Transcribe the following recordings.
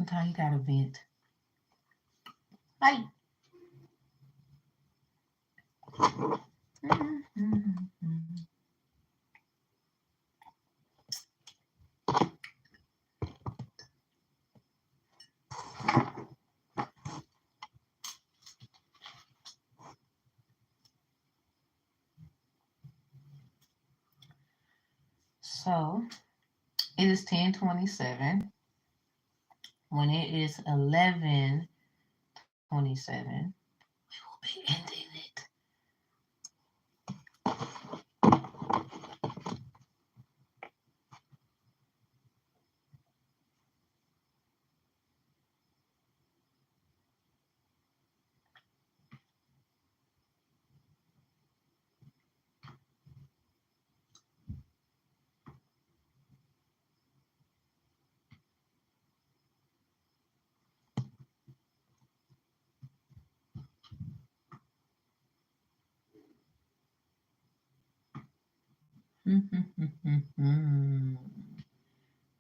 Sometimes you gotta vent. Like, so it is 10:27. When it is 11:27, we will be ending it.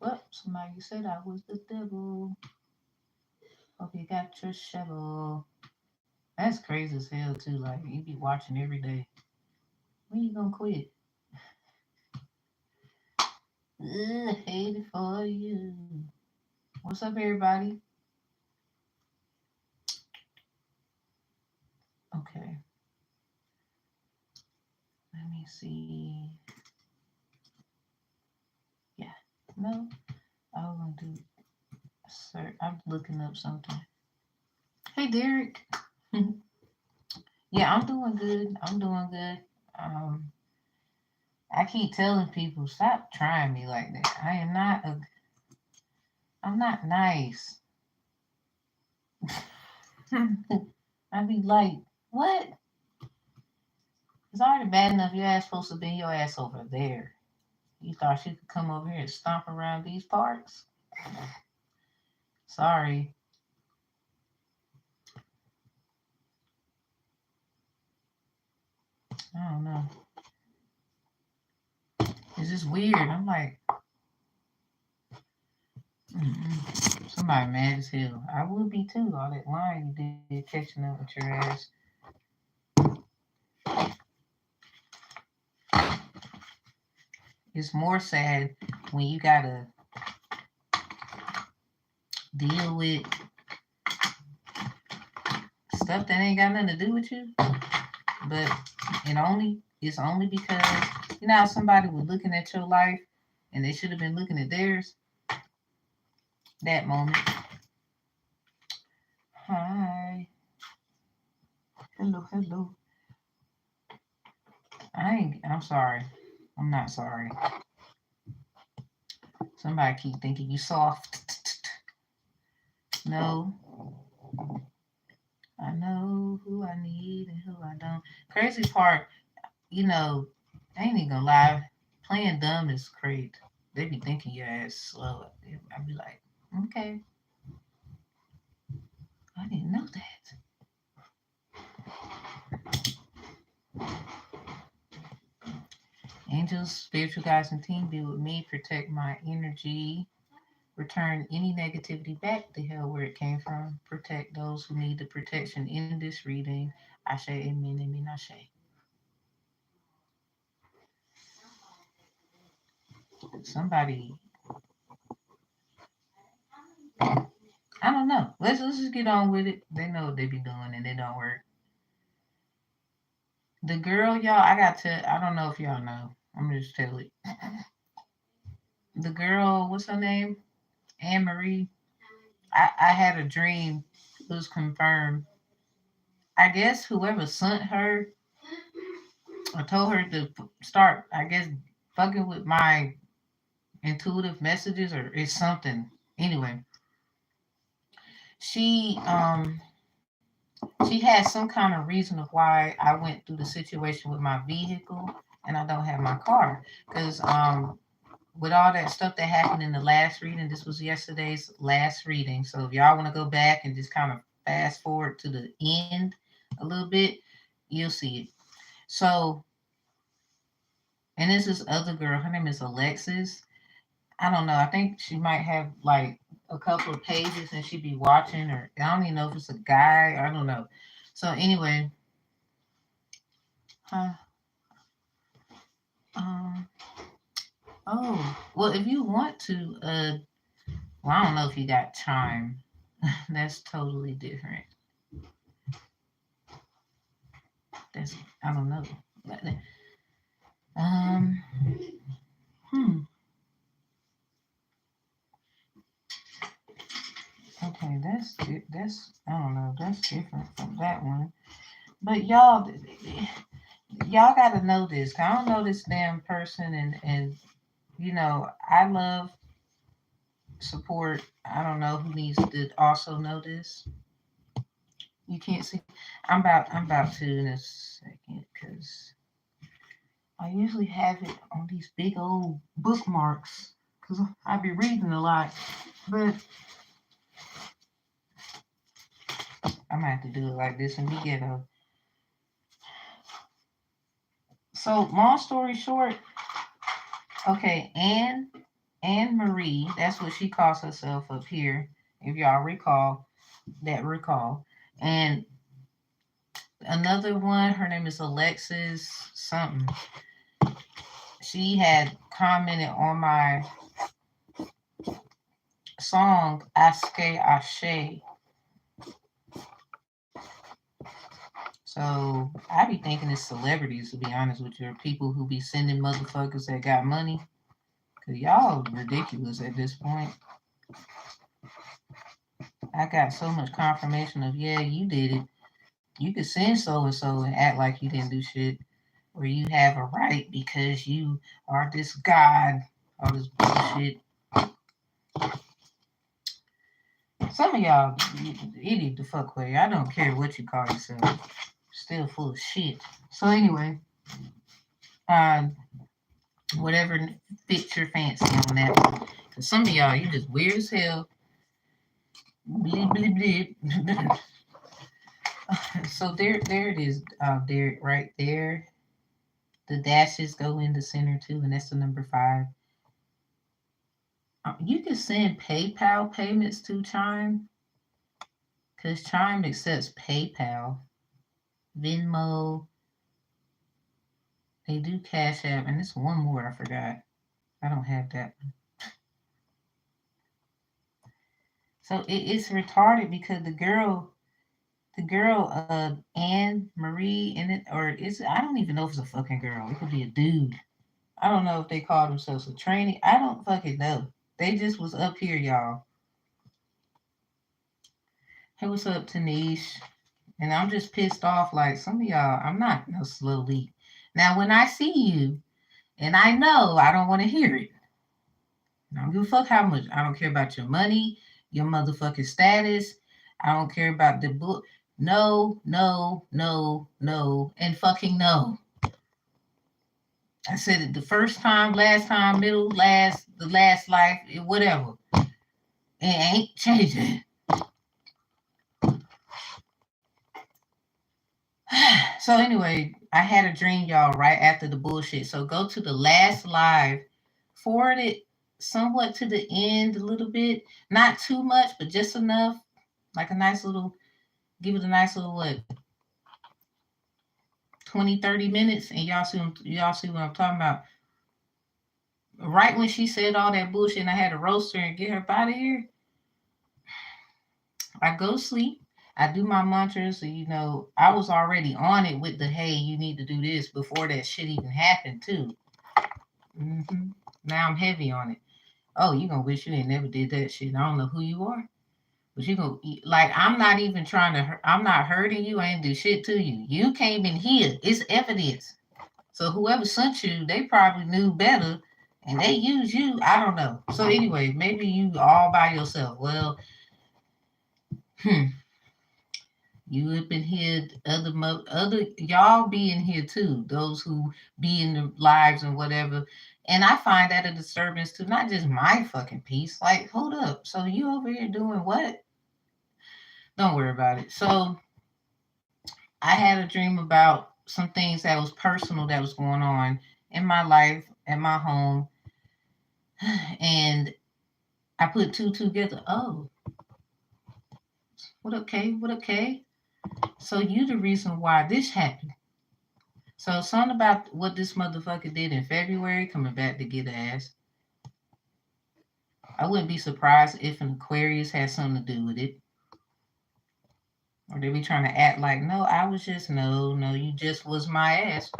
Well, somebody said I was the devil. Hope you got your shovel. That's crazy as hell too. Like you be watching every day. When you gonna quit? Ugh, hate it for you. What's up, everybody? Okay, let me see. Yeah, no, I was gonna do. Sir, I'm looking up something. Hey, Derek. Yeah, I'm doing good. I'm doing good. Um, I keep telling people stop trying me like that. I am not a. I'm not nice. I be like, what? It's already bad enough your ass supposed to be your ass over there. You thought you could come over here and stomp around these parts? Sorry. I don't know. It's just weird. I'm like, somebody mad as hell. I would be too. All that lying you did catching up with your ass. It's more sad when you gotta deal with stuff that ain't got nothing to do with you. But it's only because you know how somebody was looking at your life and they should have been looking at theirs. That moment. Hi. Hello, hello. I'm sorry. I'm not sorry. Somebody keep thinking you soft. No. I know who I need and who I don't. Crazy part, I ain't even gonna lie. Playing dumb is great. They be thinking your ass slow. I be like, okay, I didn't know that. Angels, spiritual guides, and team be with me. Protect my energy. Return any negativity back to hell where it came from. Protect those who need the protection in this reading. Ashe, amen, amen, ashe. Somebody, I don't know. Let's just get on with it. They know what they be doing and it don't work. The girl, y'all, I don't know if y'all know. I'm gonna just tell it. The girl, what's her name? Anne Marie. I had a dream. It was confirmed. I guess whoever sent her or told her to start, I guess, fucking with my intuitive messages or it's something. Anyway, she um she had some kind of reason of why I went through the situation with my vehicle and I don't have my car because with all that stuff that happened in the last reading, this was yesterday's last reading. So if y'all want to go back and just kind of fast forward to the end a little bit, you'll see it. So, and this is other girl. Her name is Alexis. I don't know. I think she might have like a couple of pages and she be watching, or I don't even know if it's a guy. I don't know. So anyway, uh, um, oh well, if you want to, well, I don't know if you got time. That's totally different. That's I don't know. Um, hmm. Okay, that's I don't know. That's different from that one. But y'all got to know this. I don't know this damn person, and I love support. I don't know who needs to also know this. You can't see. I'm about to in a second because I usually have it on these big old bookmarks because I be reading a lot. But I'm gonna have to do it like this and we get a. So long story short, okay, Anne Marie, that's what she calls herself up here. If y'all recall. And another one, her name is Alexis something. She had commented on my song Aske Ashe. So I be thinking it's celebrities, to be honest with you, people who be sending motherfuckers that got money. Cause y'all ridiculous at this point. I got so much confirmation of yeah, you did it. You could send so and act like you didn't do shit, or you have a right because you are this god, all this bullshit. Some of y'all idiot the fuck way. I don't care what you call yourself. Still full of shit. So anyway, uh, whatever fits your fancy on that one. Cause some of y'all, you just weird as hell. Bleep, bleep, bleep. So there it is. There, right there. The dashes go in the center too, and that's the number 5. You can send PayPal payments to Chime because Chime accepts PayPal, Venmo. They do Cash App, and there's one more I forgot. I don't have that one. So it's retarded because the girl, Anne Marie in it, or it's I don't even know if it's a fucking girl. It could be a dude. I don't know if they call themselves a trainee. I don't fucking know. They just was up here, y'all. Hey, what's up, Tanish? And I'm just pissed off. Like some of y'all, I'm not no slowly. Now, when I see you, and I know I don't want to hear it. I don't give a fuck how much. I don't care about your money, your motherfucking status. I don't care about the book. No, no, no, no, and fucking no. I said it the first time, last time, middle, last, the last life, whatever. It ain't changing. So anyway, I had a dream, y'all, right after the bullshit. So go to the last live, forward it somewhat to the end a little bit, not too much, but just enough, like a nice little, give it a nice little what, 20, 30 minutes, and y'all see what I'm talking about. Right when she said all that bullshit, and I had to roast her and get her out of here. I go sleep. I do my mantras. I was already on it with the hey, you need to do this before that shit even happened too. hmm Now I'm heavy on it. Oh, you gonna wish you ain't never did that shit. I don't know who you are, but you gonna like. I'm not even trying to. I'm not hurting you. I ain't do shit to you. You came in here. It's evidence. So whoever sent you, they probably knew better, and they used you. I don't know. So anyway, maybe you all by yourself. Well, hmm. You up in here, other y'all be in here too. Those who be in the lives and whatever, and I find that a disturbance too. Not just my fucking peace. Like, hold up. So you over here doing what? Don't worry about it. So I had a dream about some things that was personal that was going on in my life, at my home, and I put two together. Oh, what up, K? What up, K? So you the reason why this happened. So something about what this motherfucker did in February coming back to get ass. I wouldn't be surprised if an Aquarius had something to do with it. Or they be trying to act like, no, I was just, no, you just was my ass.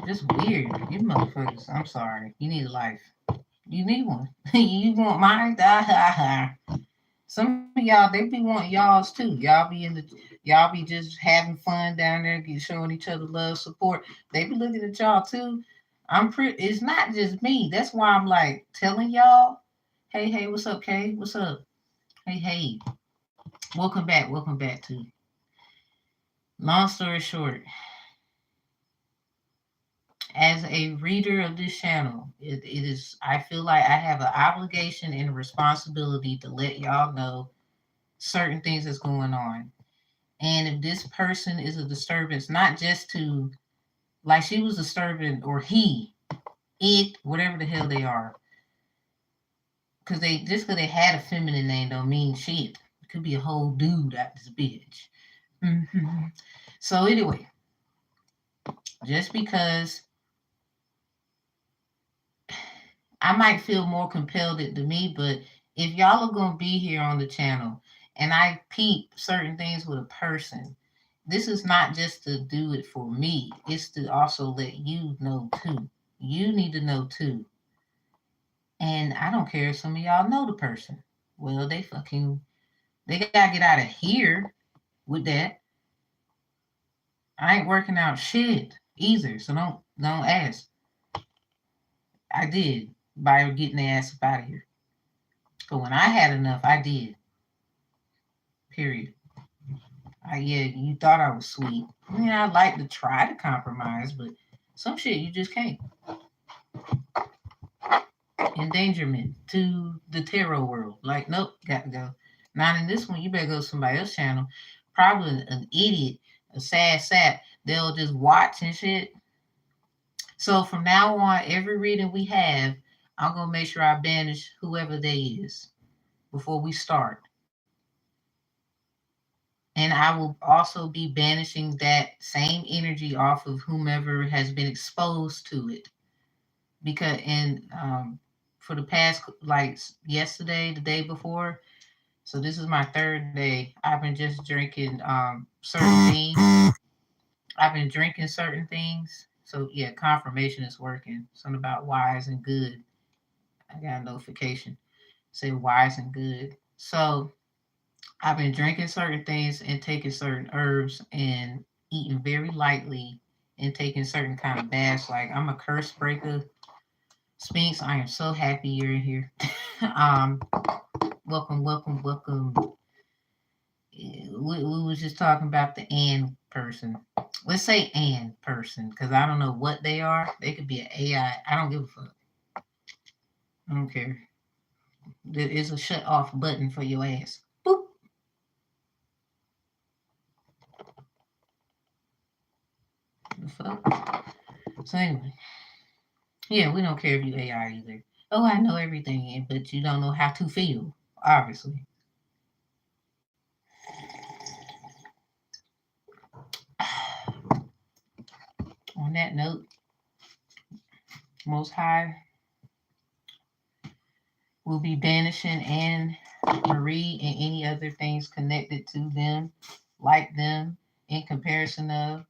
Just weird. You motherfuckers, I'm sorry. You need a life. You need one. You want mine? Some of y'all, they be wanting y'all's too. Y'all be just having fun down there, showing each other love, support. They be looking at y'all too. I'm pretty. It's not just me. That's why I'm like telling y'all, hey, what's up, Kay? What's up? Hey, welcome back to. Long story short, as a reader of this channel, it is. I feel like I have an obligation and a responsibility to let y'all know certain things that's going on. And if this person is a disturbance, not just to, like she was disturbing, or he, it, whatever the hell they are, because they had a feminine name don't mean shit. It could be a whole dude at this bitch. Mm-hmm. So anyway, just because I might feel more compelled to me, but if y'all are gonna be here on the channel and I peep certain things with a person, this is not just to do it for me, it's to also let you know too. You need to know too. And I don't care if some of y'all know the person. Well, they gotta get out of here with that. I ain't working out shit either, so don't ask. I did by getting the ass up out of here. But when I had enough, I did. Period. Yeah, you thought I was sweet. Yeah, I'd like to try to compromise, but some shit you just can't. Endangerment to the tarot world. Like, nope, got to go. Not in this one. You better go to somebody else's channel. Probably an idiot, a sad sap. They'll just watch and shit. So from now on, every reading we have, I'm gonna make sure I banish whoever they is before we start. And I will also be banishing that same energy off of whomever has been exposed to it. Because for the past, like yesterday, the day before, so this is my third day. I've been just drinking certain things. I've been drinking certain things. So yeah, confirmation is working. Something about wise and good. I got a notification say wise and good. So I've been drinking certain things and taking certain herbs and eating very lightly and taking certain kind of baths. Like I'm a curse breaker. Spinks, I am so happy you're in here. um, welcome. We was just talking about the and person. Let's say and person, because I don't know what they are. They could be an AI. I don't give a fuck. I don't care. There is a shut off button for your ass. Boop. The fuck? So anyway. Yeah, we don't care if you AI either. Oh, I know everything, but you don't know how to feel, obviously. On that note, Most High will be banishing Anne Marie and any other things connected to them, like them, in comparison of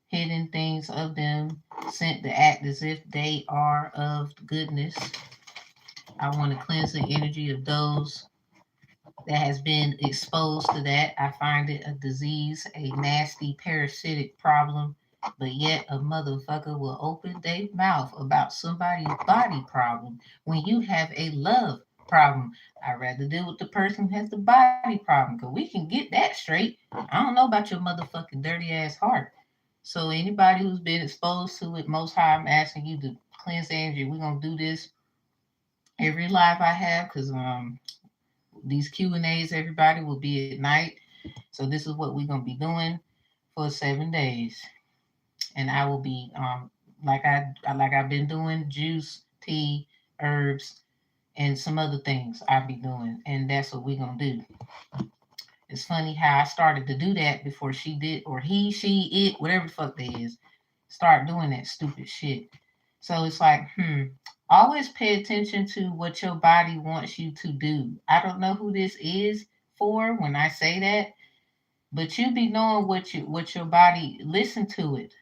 hidden things of them, sent to act as if they are of goodness. I want to cleanse the energy of those that has been exposed to that. I find it a disease, a nasty parasitic problem, but yet a motherfucker will open their mouth about somebody's body problem when you have a love problem. I'd rather deal with the person who has the body problem because we can get that straight. I don't know about your motherfucking dirty ass heart. So anybody who's been exposed to it, Most High, I'm asking you to cleanse the energy. We're gonna do this every live I have because these Q&As, everybody, will be at night. So this is what we're going to be doing for 7 days. And I will be, like I've been doing, juice, tea, herbs, and some other things I be doing. And that's what we gonna do. It's funny how I started to do that before she did, or he, she, it, whatever the fuck they is, start doing that stupid shit. So it's like, always pay attention to what your body wants you to do. I don't know who this is for when I say that, but you be knowing what your body. Listen to it.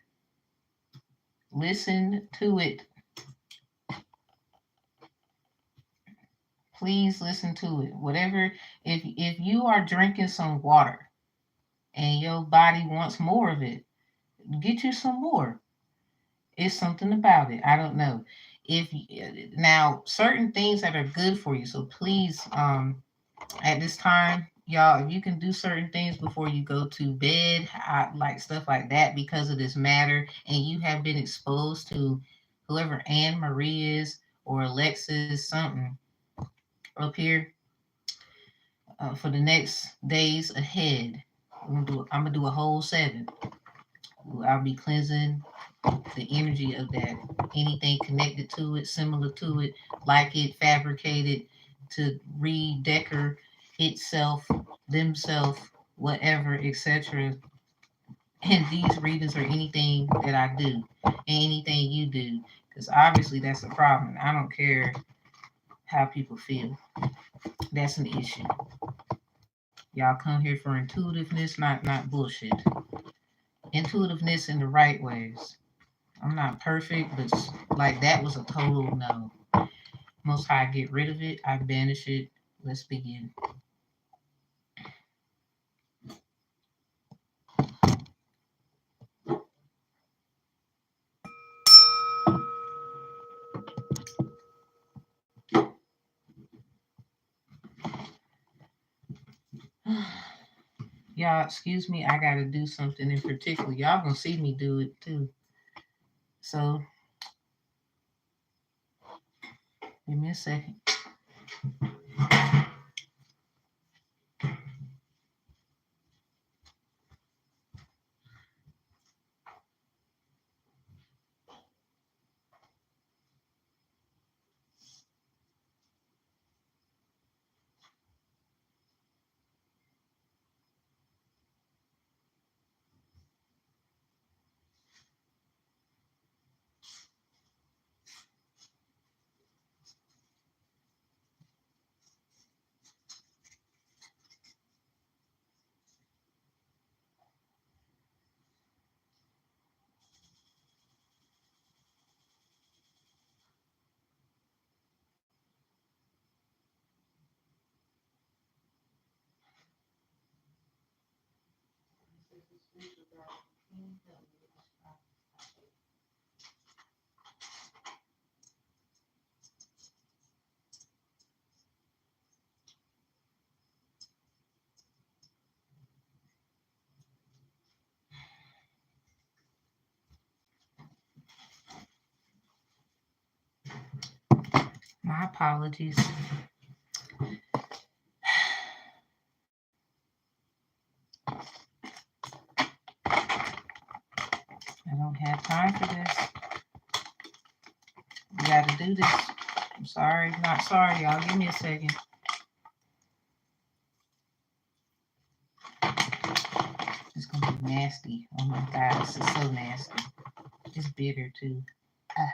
Listen to it. Please listen to it. Whatever. If you are drinking some water and your body wants more of it, get you some more. It's something about it. I don't know. If now certain things that are good for you. So please, at this time, y'all, if you can do certain things before you go to bed, like stuff like that, because of this matter, and you have been exposed to whoever Anne Marie is or Alexis something up here for the next days ahead. I'm gonna do a whole 7. I'll be cleansing the energy of that. Anything connected to it, similar to it, like it, fabricated to redecorate itself, themselves, whatever, etc. And these readings are anything that I do, and anything you do, because obviously that's a problem. I don't care how people feel. That's an issue. Y'all come here for intuitiveness, not bullshit. Intuitiveness in the right ways. I'm not perfect, but like that was a total no. Most High, get rid of it. I banish it. Let's begin. Y'all, excuse me. I gotta do something in particular. Y'all gonna see me do it too. So give me a second. My apologies. I don't have time for this. You gotta do this. I'm sorry, not sorry, y'all. Give me a second. It's gonna be nasty. Oh my god, this is so nasty. It's bitter too. Ah.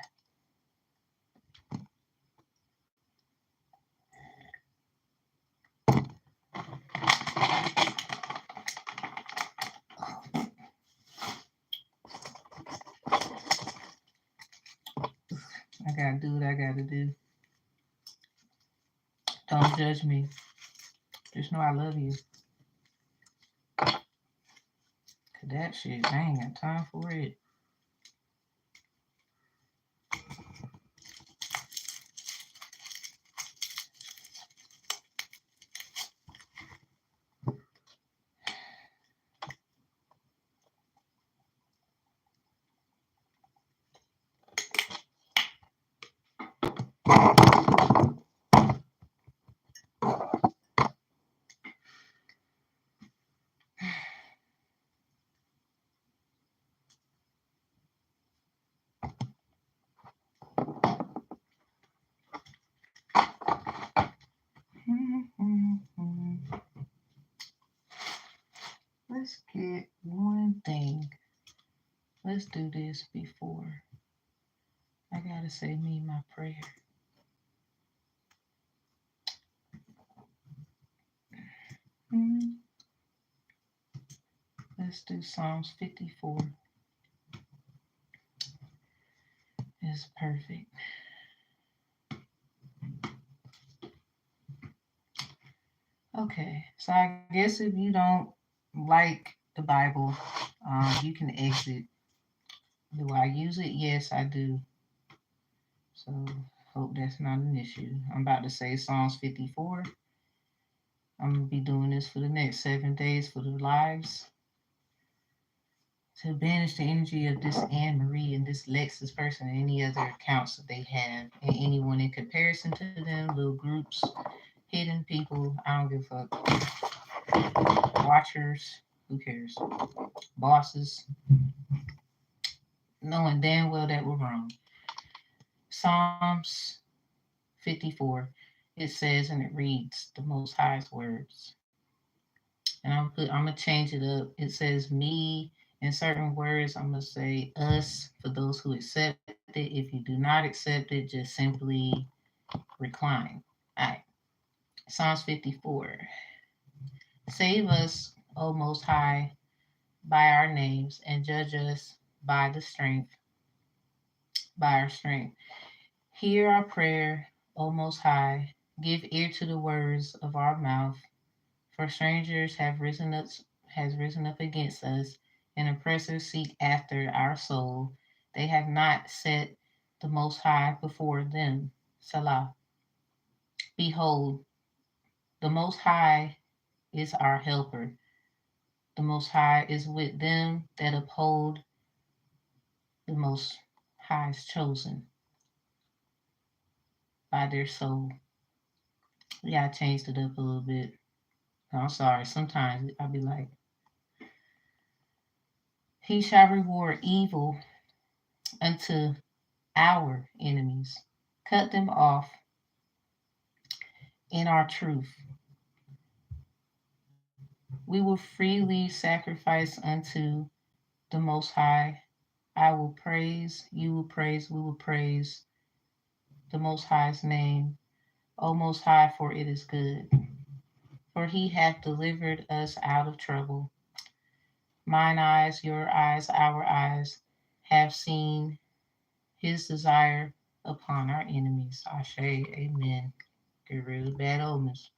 I gotta do what I gotta do. Don't judge me. Just know I love you. Cause that shit, I ain't got time for it. Let's get one thing. Let's do this before. I gotta say me my prayer. Let's do Psalms 54. It's perfect. Okay, so I guess if you don't like the Bible, you can exit. Do I use it? Yes, I do. So hope that's not an issue. I'm about to say Psalms 54. I'm gonna be doing this for the next 7 days for the lives to banish the energy of this Anne Marie and this Lexus person and any other accounts that they have and anyone in comparison to them, little groups, hidden people. I don't give a fuck. Watchers, who cares? Bosses, knowing damn well that we're wrong. Psalms 54, it says and it reads the Most High's words. And I'm gonna change it up. It says me in certain words. I'm gonna say us for those who accept it. If you do not accept it, just simply recline. All right. Psalms 54. Save us, O Most High, by our names, and judge us by the strength, by our strength. Hear our prayer, O Most High. Give ear to the words of our mouth. For strangers has risen up against us, and oppressors seek after our soul. They have not set the Most High before them. Salah. Behold, the Most High is our helper. The Most High is with them that uphold the Most High's chosen by their soul. Yeah, I changed it up a little bit. I'm sorry. Sometimes I'll be like, He shall reward evil unto our enemies, cut them off in our truth. We will freely sacrifice unto the Most High. I will praise, you will praise, we will praise the Most High's name. O Most High, for it is good. For he hath delivered us out of trouble. Mine eyes, your eyes, our eyes have seen his desire upon our enemies. Ashe, amen. Get rid of bad omens.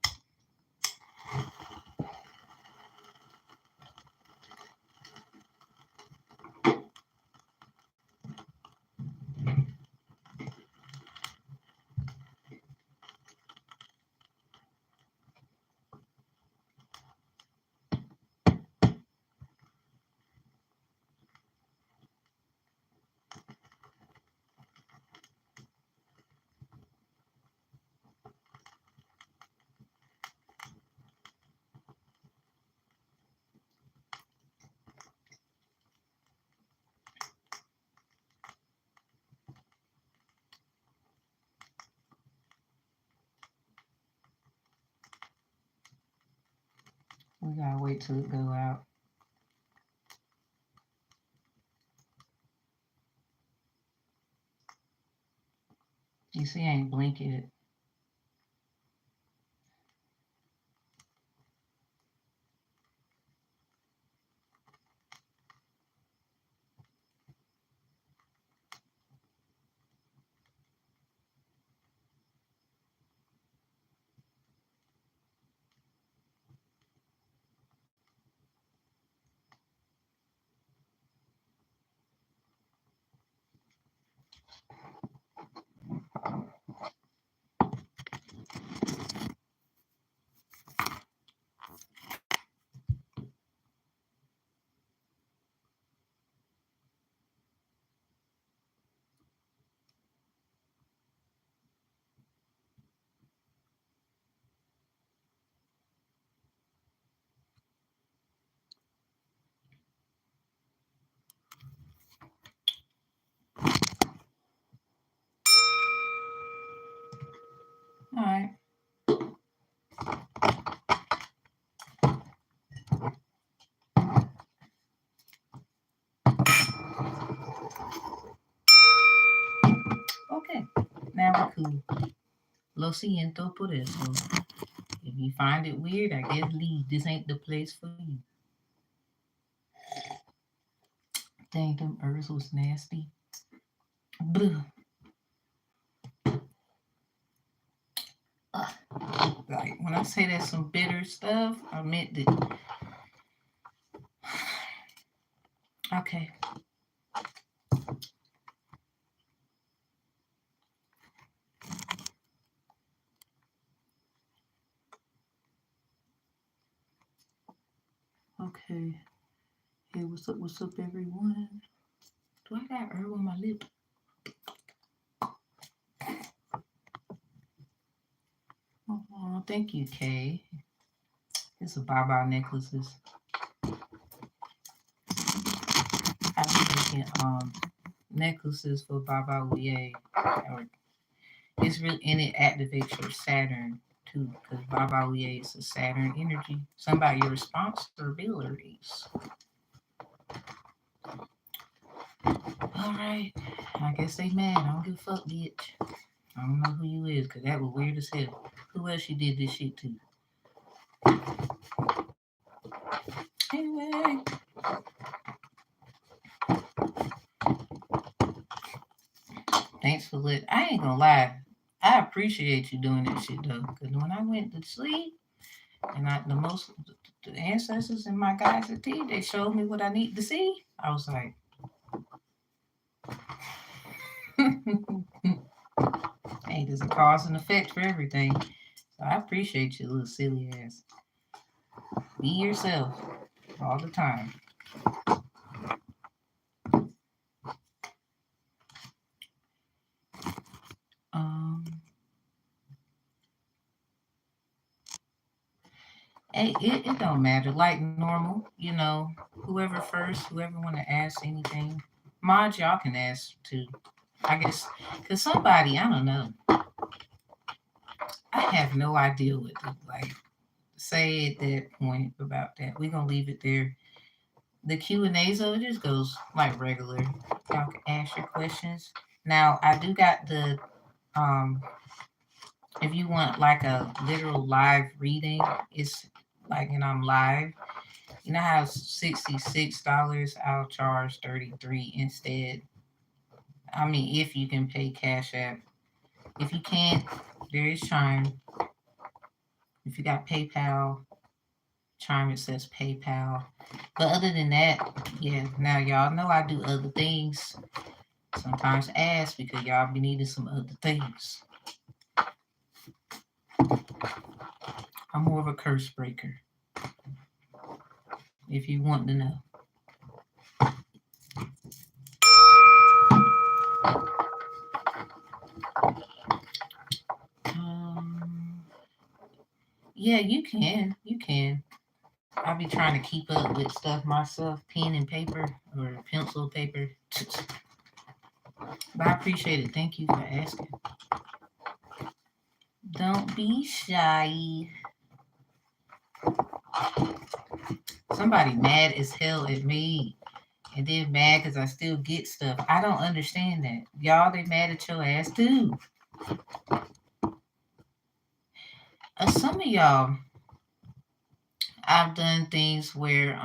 We gotta wait till it go out. You see, I ain't blink it. cool. Lo siento por eso. If you find it weird, I guess leave. This ain't the place for you. Dang, them herbs was nasty. Bleh. Like, when I say that's some bitter stuff, I meant that. Okay. Okay. Hey, what's up, everyone? Do I got herb on my lip? Oh, thank you, Kay. It's a Baba necklaces. I've been making necklaces for Baba Ouye. It's really, and it activates your Saturn too, because Baba Ouye is a Saturn energy. Some about your responsibilities. All right. I guess they mad. I don't give a fuck, bitch. I don't know who you is, because that was weird as hell. Who else you did this shit to? Anyway. Thanks for lit. I ain't gonna lie. I appreciate you doing that shit though. Because when I went to sleep, and the ancestors and my guys at T, they showed me what I need to see. I was like, hey, there's a cause and effect for everything. So I appreciate you, little silly ass. Be yourself all the time. It don't matter. Like normal, whoever first, whoever want to ask anything. Mod, y'all can ask too. I guess, because somebody, I don't know. I have no idea what to like say at that point about that. We're gonna leave it there. The Q&A, so it just goes like regular. Y'all can ask your questions. Now I do got the if you want like a literal live reading, it's like, and I'm live. You know how $66, I'll charge 33 instead. I mean, if you can pay Cash App. If you can't, there is Chime. If you got PayPal, Chime, it says PayPal. But other than that, yeah, now y'all know I do other things. Sometimes ask because y'all be needing some other things. I'm more of a curse breaker. If you want to know. Yeah, you can. You can. I be trying to keep up with stuff myself, pen and paper or pencil paper. But I appreciate it. Thank you for asking. Don't be shy. Somebody mad as hell at me. And then mad because I still get stuff. I don't understand that. Y'all, they mad at your ass too. Some of y'all, I've done things where,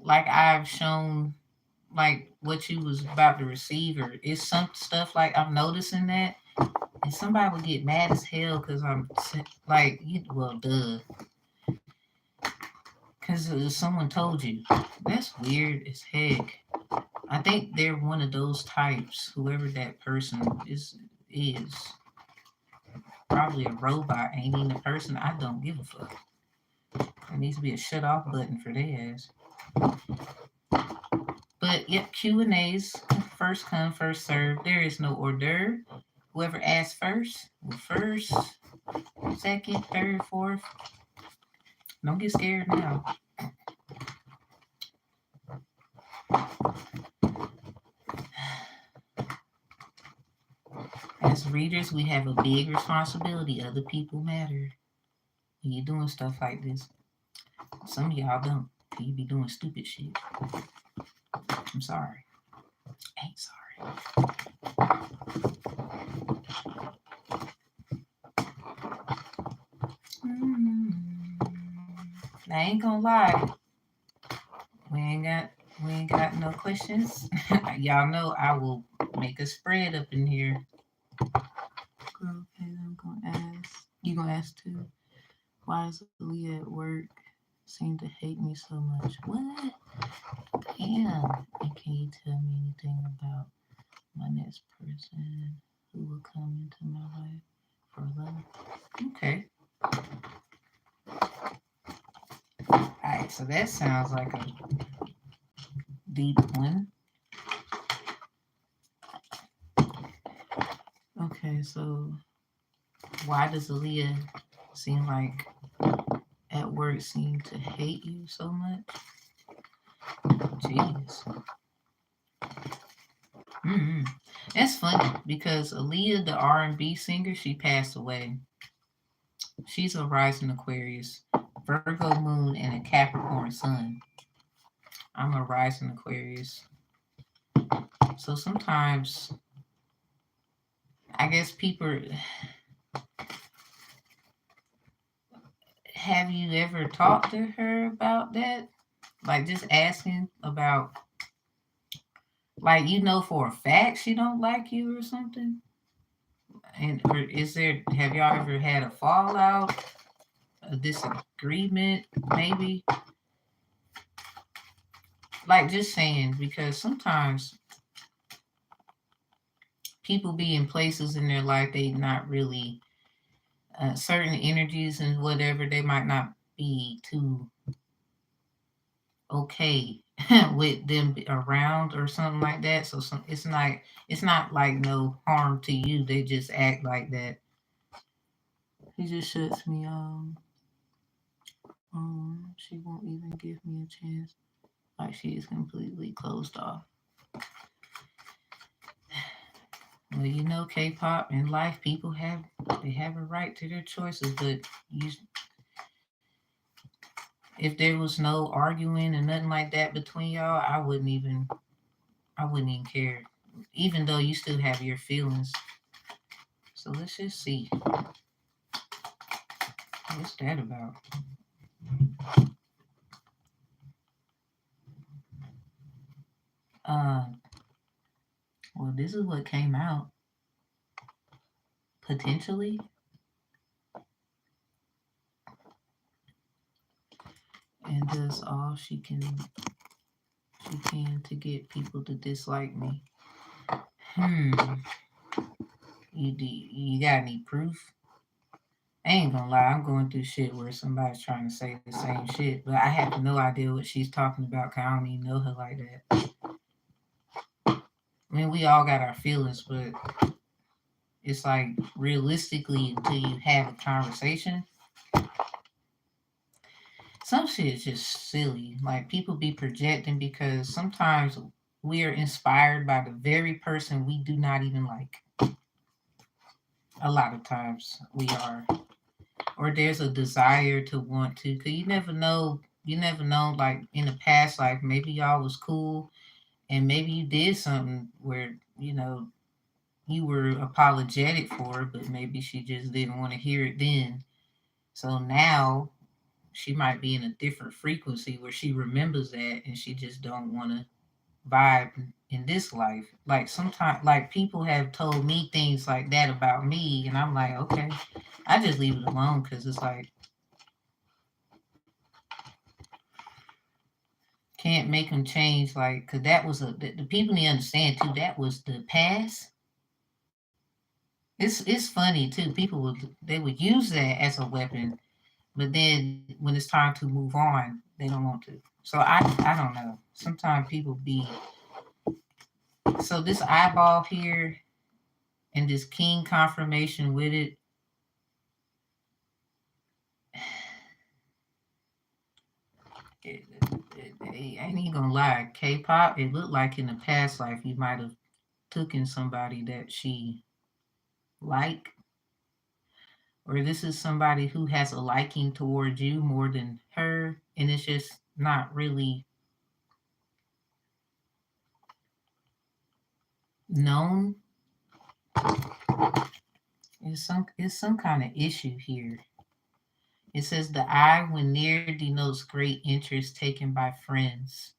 like I've shown, like what you was about to receive, or it's some stuff like I'm noticing that, and somebody would get mad as hell because I'm like, well, duh, because someone told you. That's weird as heck. I think they're one of those types. Whoever that person is probably a robot, ain't even a person. I don't give a fuck. There needs to be a shut off button for their ass. But yep, Q&As, first come, first serve. There is no order. Whoever asks first, first, second, third, fourth. Don't get scared now. As readers, we have a big responsibility. Other people matter. When you're doing stuff like this, some of y'all don't. You be doing stupid shit. I'm sorry. I ain't sorry. I ain't gonna lie. We ain't got we ain't got no questions. Y'all know I will make a spread up in here. Girl, okay, I'm gonna ask. You gonna ask too? Why does Leah at work seem to hate me so much? What? Damn. And can you tell me anything about my next person who will come into my life for love? Okay. Alright, so that sounds like a deep one. Okay, so why does Aaliyah seem like at work seem to hate you so much? Jeez. Mm-hmm. That's funny because Aaliyah, the R&B singer, she passed away. She's a rising Aquarius, Virgo moon, and a Capricorn sun. I'm a rising Aquarius. So sometimes, I guess people, have you ever talked to her about that? Like just asking about, like you know for a fact she don't like you or something? And or is there, have y'all ever had a fallout, a disagreement, maybe? Like just saying, because sometimes people be in places in their life they not really certain energies and whatever they might not be too okay with them around or something like that. So it's not like no harm to you. They just act like that. He just shuts me off. She won't even give me a chance. Like she is completely closed off. Well, you know, K-pop and life, people they have a right to their choices, but you, if there was no arguing and nothing like that between y'all, I wouldn't even care. Even though you still have your feelings. So let's just see. What's that about? Uh well, this is what came out. Potentially, and does all she can to get people to dislike me. Hmm. You got any proof? I ain't gonna lie, I'm going through shit where somebody's trying to say the same shit, but I have no idea what she's talking about because I don't even know her like that. I mean, we all got our feelings, but it's like realistically, until you have a conversation, some shit is just silly. Like people be projecting because sometimes we are inspired by the very person we do not even like. A lot of times we are. Or there's a desire to want to, because you never know, like in the past life, maybe y'all was cool and maybe you did something where, you were apologetic for it, but maybe she just didn't want to hear it then. So now she might be in a different frequency where she remembers that and she just don't want to vibe in this life. Like sometimes, like people have told me things like that about me, and I'm like, okay, I just leave it alone because it's like can't make them change. Like, cause that was the people need to understand too. That was the past. It's funny too. People would use that as a weapon, but then when it's time to move on, they don't want to. So I don't know. Sometimes people be so this eyeball here and this king confirmation with it. I ain't even gonna lie. K-pop. It looked like in the past life you might have taken somebody that she like, or this is somebody who has a liking towards you more than her, and it's just not really known. It's some kind of issue here. It says the I when near denotes great interest taken by friends.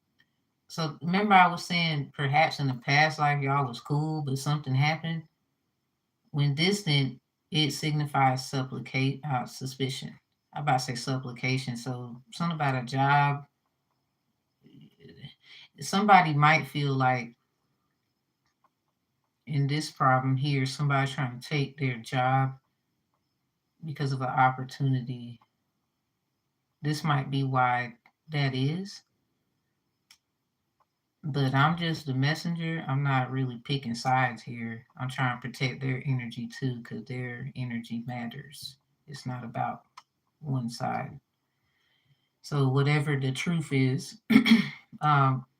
So remember I was saying perhaps in the past life y'all was cool, but something happened. When distant, it signifies supplicate suspicion. I about to say supplication. So something about a job. Somebody might feel like in this problem here, somebody's trying to take their job because of an opportunity. This might be why that is. But I'm just the messenger. I'm not really picking sides here. I'm trying to protect their energy too, because their energy matters. It's not about one side. So whatever the truth is,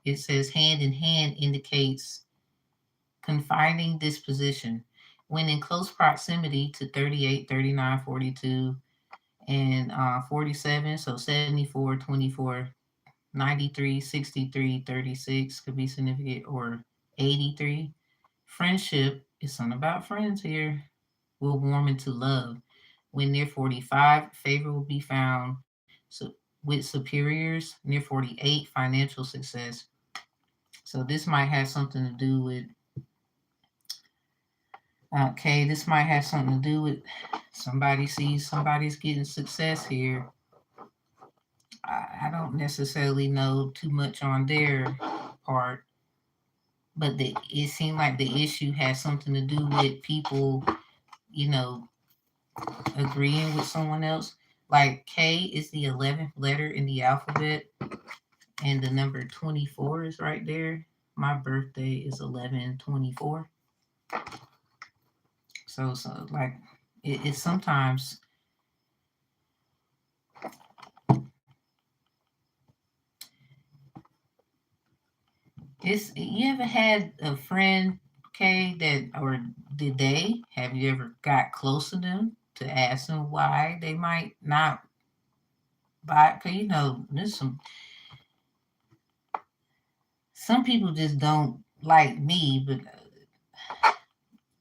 it says hand in hand indicates confining disposition. When in close proximity to 38, 39, 42, and 47, so 74, 24, 93, 63, 36 could be significant, or 83. Friendship is something about friends here. Will warm into love. When near 45, favor will be found with superiors. Near 48, financial success. So this might have something to do with, okay, this might have something to do with somebody sees somebody's getting success here. I don't necessarily know too much on their part, but it seemed like the issue has something to do with people, you know, agreeing with someone else. Like K is the 11th letter in the alphabet, and the number 24 is right there. My birthday is 11/24. So like it sometimes it's you ever had a friend K that or did they have you ever got close to them to ask them why they might not buy? Cause there's some people just don't like me, but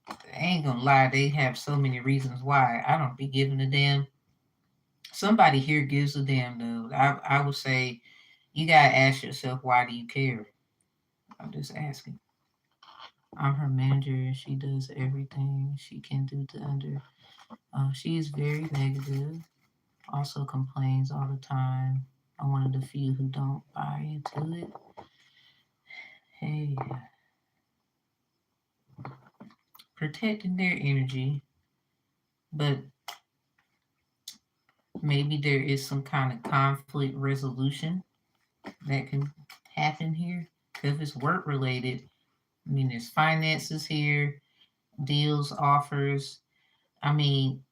I ain't gonna lie, they have so many reasons why. I don't be giving a damn. Somebody here gives a damn though. I would say you gotta ask yourself why do you care? I'm just asking. I'm her manager. She does everything she can do to under. She is very negative. Also complains all the time. I'm one of the few who don't buy into it. Hey, protecting their energy, but maybe there is some kind of conflict resolution that can happen here. Because if it's work related, I mean, there's finances here, deals, offers. I mean,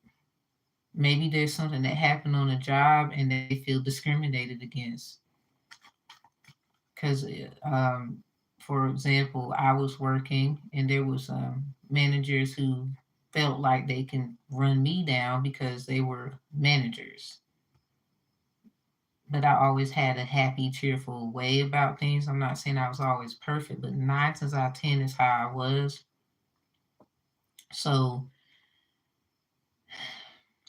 maybe there's something that happened on a job and they feel discriminated against. Because, for example, I was working and there was managers who felt like they can run me down because they were managers. But I always had a happy, cheerful way about things. I'm not saying I was always perfect, but 9 times out of 10 is how I was. So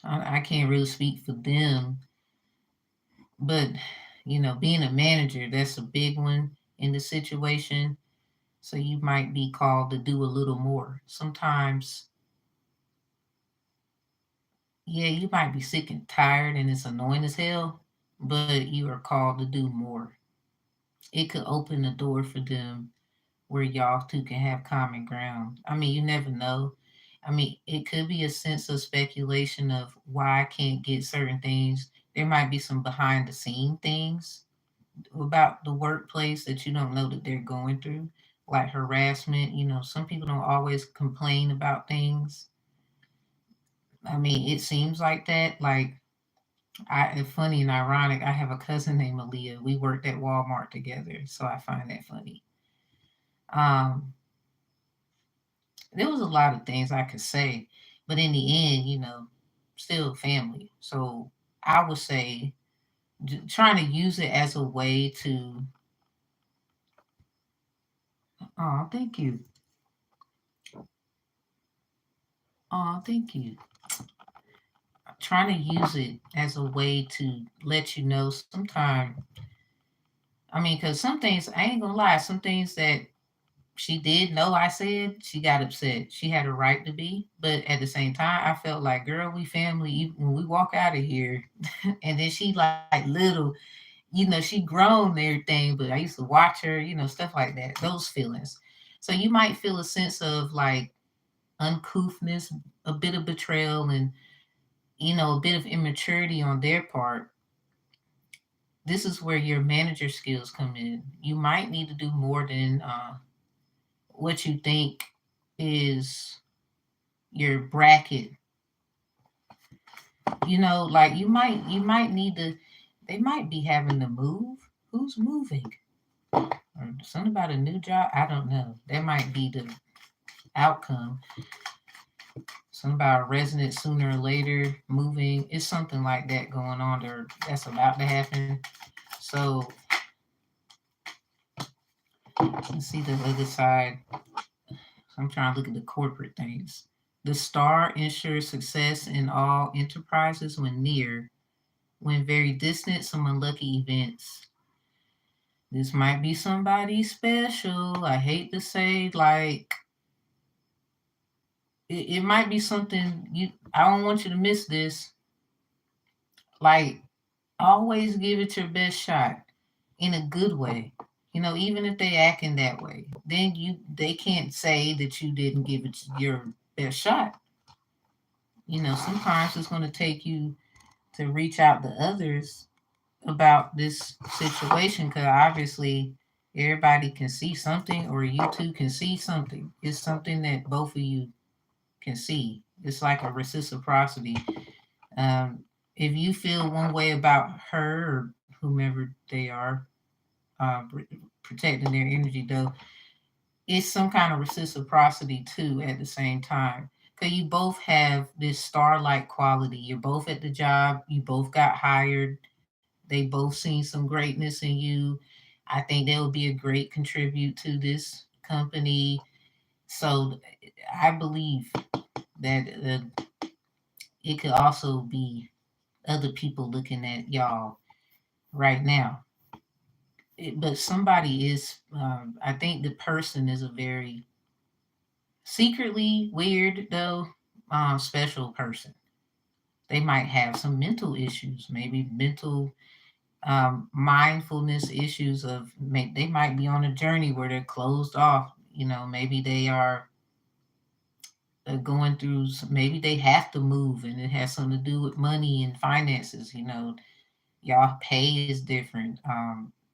I can't really speak for them, but being a manager, that's a big one in the situation. So you might be called to do a little more. Sometimes, yeah, you might be sick and tired and it's annoying as hell, but you are called to do more. It could open the door for them where y'all two can have common ground. I mean, you never know. I mean, it could be a sense of speculation of why I can't get certain things. There might be some behind the scene things about the workplace that you don't know that they're going through, like harassment. Some people don't always complain about things. I mean, it seems like that. Like, it's funny and ironic. I have a cousin named Aaliyah. We worked at Walmart together, so I find that funny. Um, there was a lot of things I could say, but in the end, still family. So I would say trying to use it as a way to. Oh, thank you. Oh, thank you. Trying to use it as a way to let you know sometime. I mean, because some things, I ain't gonna lie, some things that she did know I said, she got upset. She had a right to be. But at the same time, I felt like, girl, we family. When we walk out of here, and then she like little, she grown and everything, but I used to watch her, stuff like that. Those feelings. So you might feel a sense of like uncouthness, a bit of betrayal, and a bit of immaturity on their part. This is where your manager skills come in. You might need to do more than what you think is your bracket. Like you might need to. They might be having to move. Who's moving? Or something about a new job. I don't know. That might be the outcome. Something about a resident sooner or later moving. It's something like that going on there. That's about to happen. So let's see the other side. I'm trying to look at the corporate things. The star ensures success in all enterprises when near. When very distant, some unlucky events. This might be somebody special. I hate to say, like, it might be something you. I don't want you to miss this. Like, always give it your best shot in a good way. Even if they acting that way, then they can't say that you didn't give it your best shot. Sometimes it's going to take you to reach out to others about this situation because obviously everybody can see something or you two can see something. It's something that both of you can see. It's like a reciprocity. Um, if you feel one way about her or whomever they are, protecting their energy, though, it's some kind of reciprocity too at the same time. Because you both have this star-like quality. You're both at the job. You both got hired. They both seen some greatness in you. I think they would be a great contribute to this company. So I believe that it could also be other people looking at y'all right now. But somebody is, I think the person is a very secretly weird, though, special person. They might have some mental issues, maybe mental mindfulness issues they might be on a journey where they're closed off. Maybe they are going through, maybe they have to move and it has something to do with money and finances. Y'all pay is different.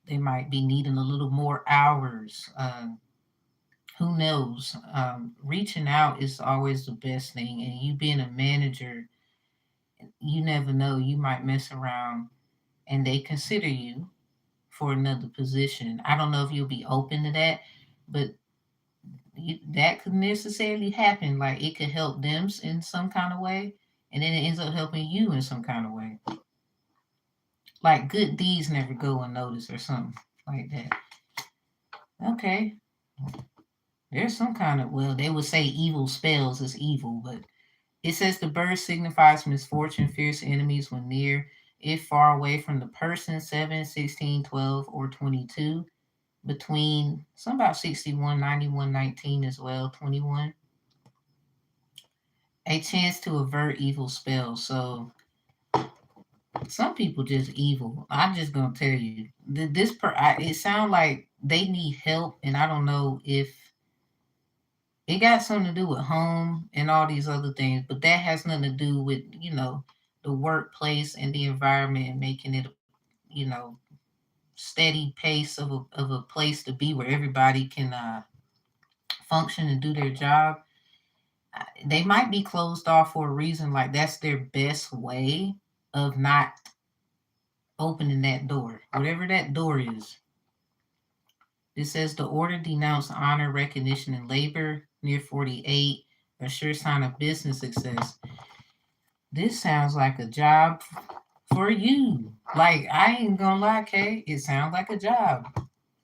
They might be needing a little more hours. Who knows? Reaching out is always the best thing. And you being a manager, you never know. You might mess around and they consider you for another position. I don't know if you'll be open to that, but that could necessarily happen. Like it could help them in some kind of way, and then it ends up helping you in some kind of way. Like good deeds never go unnoticed or something like that. Okay, there's some kind of, well, they would say evil spells is evil, but it says the bird signifies misfortune, fierce enemies when near, if far away from the person, 7, 16, 12, or 22. Between some about 61, 91, 19 as well, 21. A chance to avert evil spells. So some people just evil. I'm just gonna tell you, it sounds like they need help, and I don't know if it got something to do with home and all these other things, but that has nothing to do with the workplace and the environment and making it you know steady pace of a place to be where everybody can function and do their job. They might be closed off for a reason, like that's their best way of not opening that door, whatever that door is. It says the order denounced honor, recognition, and labor. Near 48, a sure sign of business success. This sounds like a job for you. Like, I ain't gonna lie, Kay. It sounds like a job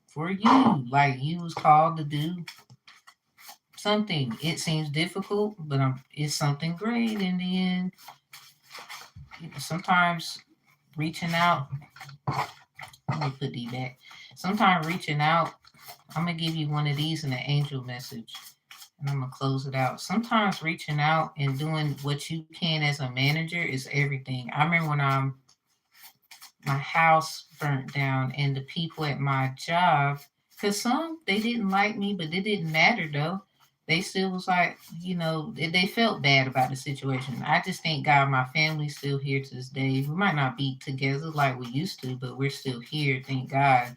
for you. Like, you was called to do something. It seems difficult, but it's something great in the end. Sometimes reaching out, let me put these back. Sometimes reaching out, I'm going to give you one of these in an angel message. And I'm going to close it out. Sometimes reaching out and doing what you can as a manager is everything. I remember when my house burnt down and the people at my job, because some, they didn't like me, but it didn't matter though. They still was like, they felt bad about the situation. I just thank God my family's still here to this day. We might not be together like we used to, but we're still here, thank God.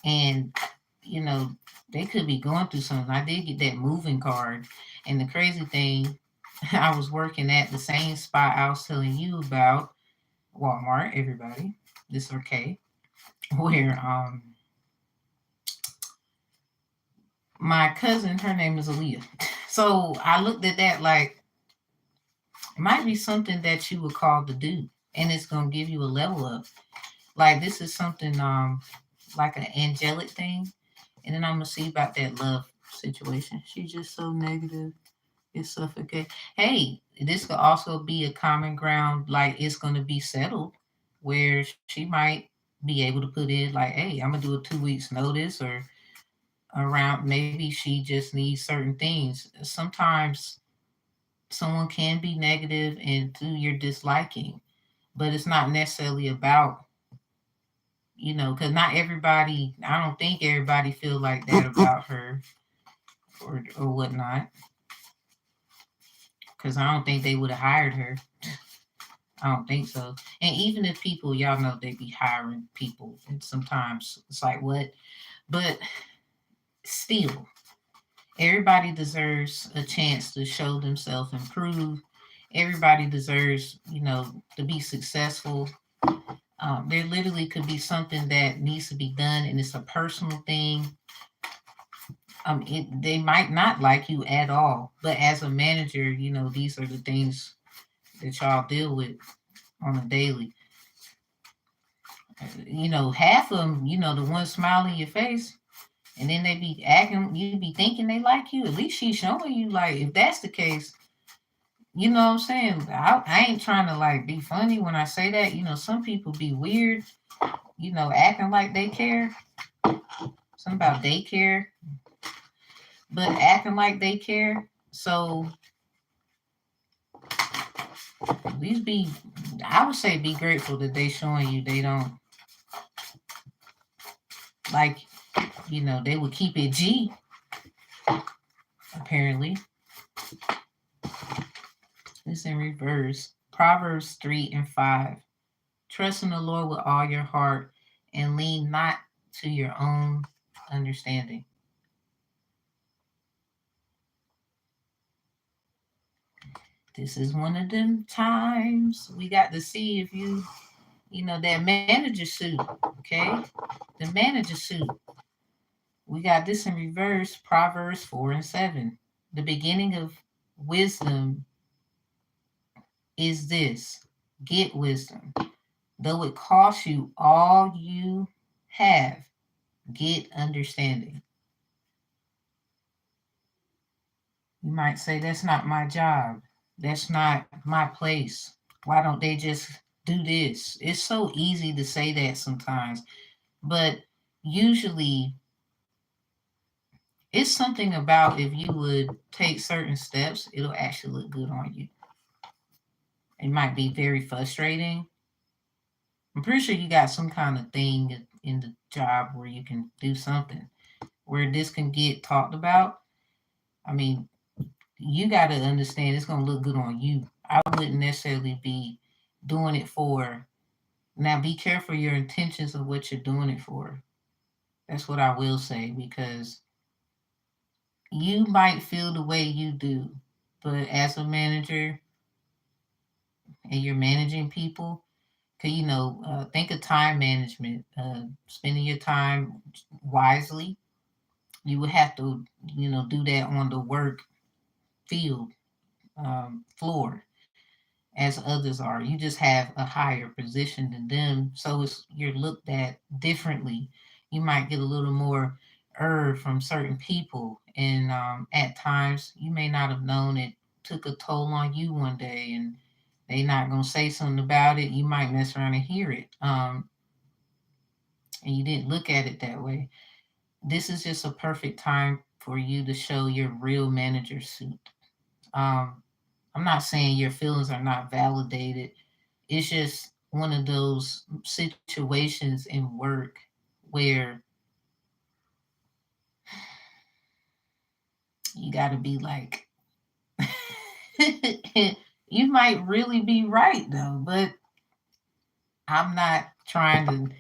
And, you know, they could be going through something. I did get that moving card. And the crazy thing, I was working at the same spot I was telling you about, Walmart, everybody. This okay. Where my cousin, her name is Aaliyah. So I looked at that like it might be something that you would call to do, and it's gonna give you a level up. Like this is something like an angelic thing, and then I'm gonna see about that love situation. She's just so negative. It's suffocate. Hey, this could also be a common ground. Like it's gonna be settled, where she might be able to put in like, hey, I'm gonna do a 2 weeks notice or around. Maybe she just needs certain things. Sometimes someone can be negative and to your disliking, but it's not necessarily about because not everybody. I don't think everybody feel like that about her or whatnot. Because I don't think they would have hired her. I don't think so. And even if people, y'all know they be hiring people, and sometimes it's like what, but still, everybody deserves a chance to show themselves, improve. Everybody deserves, to be successful. There literally could be something that needs to be done, and it's a personal thing. They might not like you at all, but as a manager, these are the things that y'all deal with on a daily. Half of them, the one smiling your face, and then they be acting, you be thinking they like you. At least she's showing you, like, if that's the case, you know what I'm saying? I ain't trying to, like, be funny when I say that. Some people be weird, acting like they care. Something about they care, but acting like they care. So, at least I would say be grateful that they showing you they don't, like, they would keep it G, apparently. It's in reverse. Proverbs 3 and 5. Trust in the Lord with all your heart and lean not to your own understanding. This is one of them times we got to see if that manager suit, okay? The manager suit. We got this in reverse, Proverbs 4 and 7. The beginning of wisdom is this: get wisdom. Though it costs you all you have, get understanding. You might say, that's not my job. That's not my place. Why don't they just do this? It's so easy to say that sometimes, but usually it's something about if you would take certain steps, it'll actually look good on you. It might be very frustrating. I'm pretty sure you got some kind of thing in the job where you can do something where this can get talked about. I mean, you got to understand it's going to look good on you. I wouldn't necessarily be doing it for. Now, be careful your intentions of what you're doing it for. That's what I will say, because you might feel the way you do, but as a manager and you're managing people, think of time management, spending your time wisely. You would have to, do that on the work field, floor, as others are. You just have a higher position than them, so you're looked at differently. You might get a little more from certain people, And at times you may not have known it took a toll on you one day, and they not gonna say something about it. You might mess around and hear it, and you didn't look at it that way. This is just a perfect time for you to show your real manager suit. Um, I'm not saying your feelings are not validated. It's just one of those situations in work where you got to be like, you might really be right though, but I'm not trying to,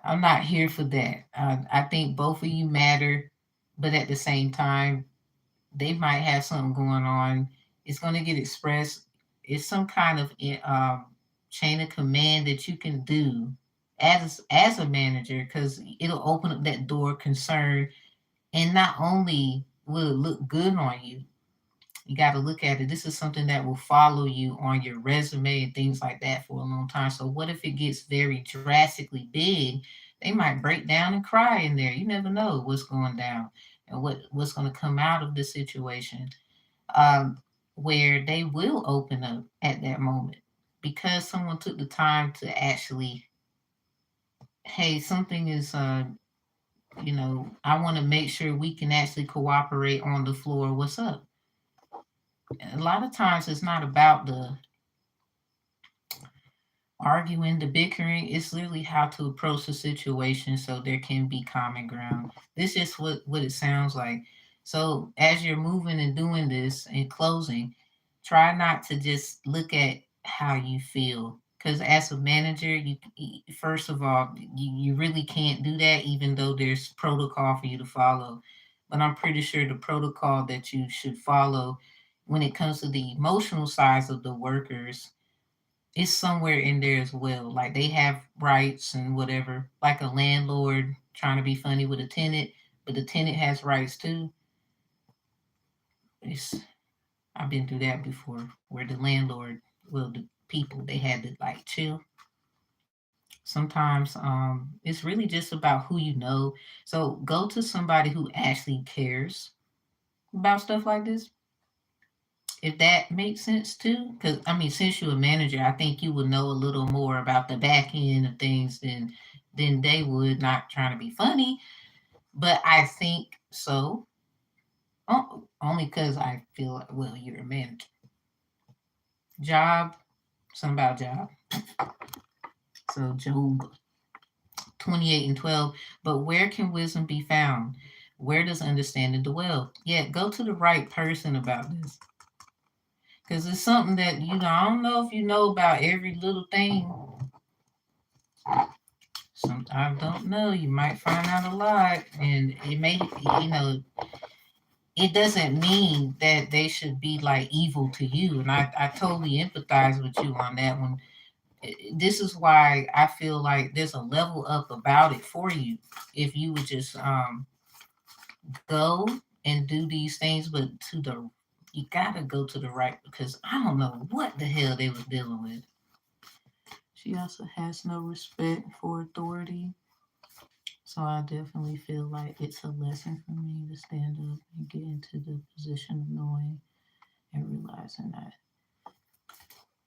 I'm not here for that. I think both of you matter, but at the same time, they might have something going on. It's going to get expressed. It's some kind of chain of command that you can do as a manager, because it'll open up that door of concern, and not only will it look good on you, you got to look at it. This is something that will follow you on your resume and things like that for a long time. So what if it gets very drastically big? They might break down and cry in there. You never know what's going down and what's going to come out of the situation, um, where they will open up at that moment because someone took the time to actually, hey, something is, I want to make sure we can actually cooperate on the floor. What's up? A lot of times it's not about the arguing, the bickering. It's literally how to approach the situation so there can be common ground. This is what it sounds like. So as you're moving and doing this and closing, try not to just look at how you feel. Because as a manager, first of all, you really can't do that, even though there's protocol for you to follow. But I'm pretty sure the protocol that you should follow when it comes to the emotional sides of the workers, it's somewhere in there as well. Like they have rights and whatever, like a landlord trying to be funny with a tenant, but the tenant has rights too. It's, I've been through that before, where the landlord, well, the people, they had to like chill. Sometimes it's really just about who you know. So go to somebody who actually cares about stuff like this, if that makes sense too. Because I mean, since you're a manager, I think you would know a little more about the back end of things than they would. Not trying to be funny, but I think so. Only because I feel like, well, you're a manager. Job, something about job. So Job 28:12. But where can wisdom be found? Where does understanding dwell? Yeah, go to the right person about this. Because it's something that, I don't know if you know about every little thing. Sometimes don't know. You might find out a lot, and it may, it doesn't mean that they should be like evil to you. And I totally empathize with you on that one. This is why I feel like there's a level up about it for you if you would just go and do these things, but you gotta go to the right, because I don't know what the hell they was dealing with. She also has no respect for authority. So I definitely feel like it's a lesson for me to stand up and get into the position of knowing and realizing that.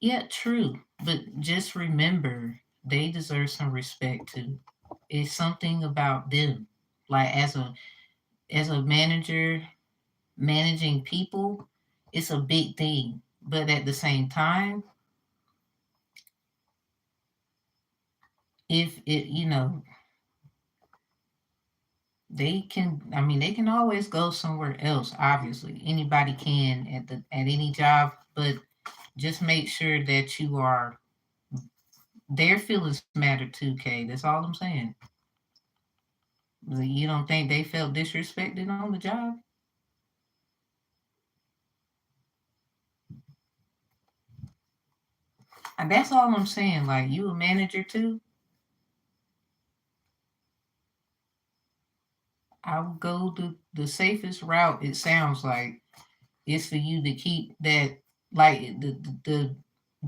Yeah, true. But just remember, they deserve some respect too. It's something about them. Like as a manager, managing people, it's a big thing. But at the same time, if it, they can always go somewhere else. Obviously, anybody can at any job, but just make sure that you are, their feelings matter too, Kay. That's all I'm saying. You don't think they felt disrespected on the job? And that's all I'm saying. Like, you a manager too? I would go the safest route, it sounds like, is for you to keep that, like, the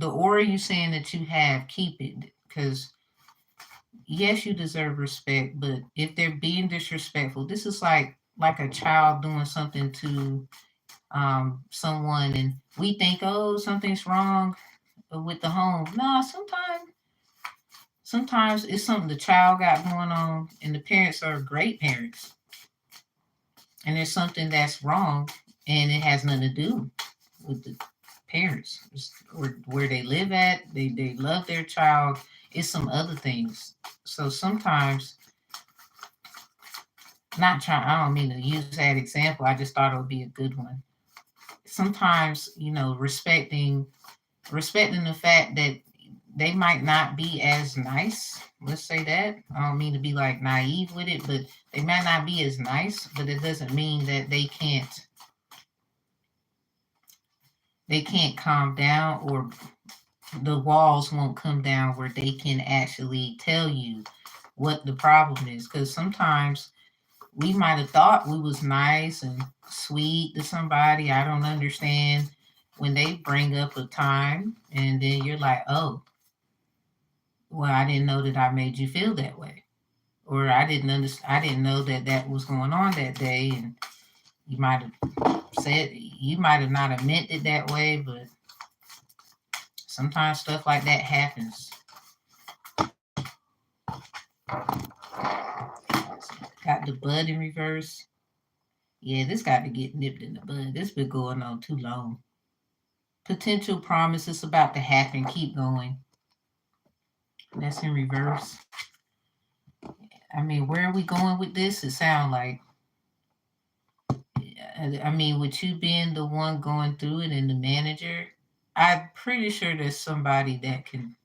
aura you saying that you have, keep it. Because yes, you deserve respect, but if they're being disrespectful, this is like like a child doing something to someone, and we think, oh, something's wrong with the home. No, sometimes it's something the child got going on, and the parents are great parents, and there's something that's wrong, and it has nothing to do with the parents or where they live at. They love their child. It's some other things. So sometimes, not trying. I don't mean to use that example. I just thought it would be a good one. Sometimes, respecting the fact that they might not be as nice. Let's say that. I don't mean to be like naive with it, but they might not be as nice, but it doesn't mean that they can't calm down, or the walls won't come down where they can actually tell you what the problem is. Because sometimes we might have thought we was nice and sweet to somebody. I don't understand when they bring up a time, and then you're like, oh, well, I didn't know that I made you feel that way, or I didn't know that that was going on that day, and you might have you might have not have meant it that way, but sometimes stuff like that happens. Got the bud in reverse. Yeah, this got to get nipped in the bud. This been going on too long. Potential promises about to happen. Keep going. That's in reverse. I mean, where are we going with this? It sounds like, I mean, with you being the one going through it and the manager, I'm pretty sure there's somebody that can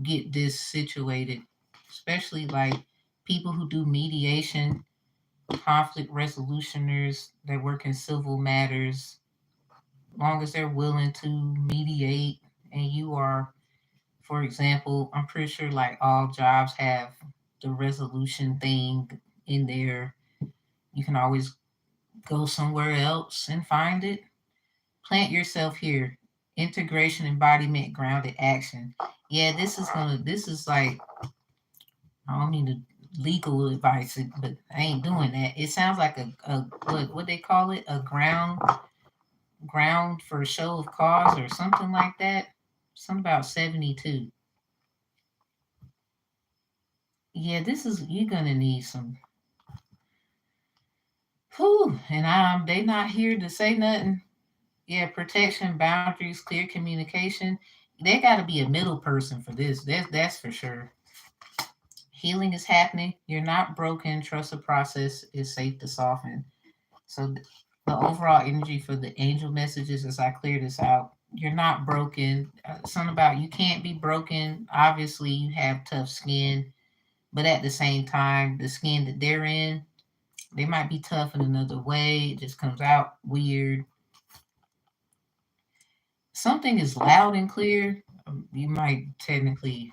get this situated, especially like people who do mediation, conflict resolutioners that work in civil matters. Long as they're willing to mediate, and you are, for example, I'm pretty sure like all jobs have the resolution thing in there. You can always go somewhere else and find it. Plant yourself here. Integration, embodiment, grounded action. Yeah, this is like, I don't mean to legal advice, but I ain't doing that. It sounds like a what they call it, a ground for a show of cause or something like that. Something about 72. Yeah, this is, you're gonna need some. Whew, and they not here to say nothing. Yeah, protection, boundaries, clear communication. They got to be a middle person for this. That's for sure. Healing is happening. You're not broken. Trust the process is safe to soften. So the overall energy for the angel messages, as I clear this out, you're not broken. Something about you can't be broken. Obviously, you have tough skin, but at the same time, the skin that they're in, they might be tough in another way. It just comes out weird. Something is loud and clear. You might technically,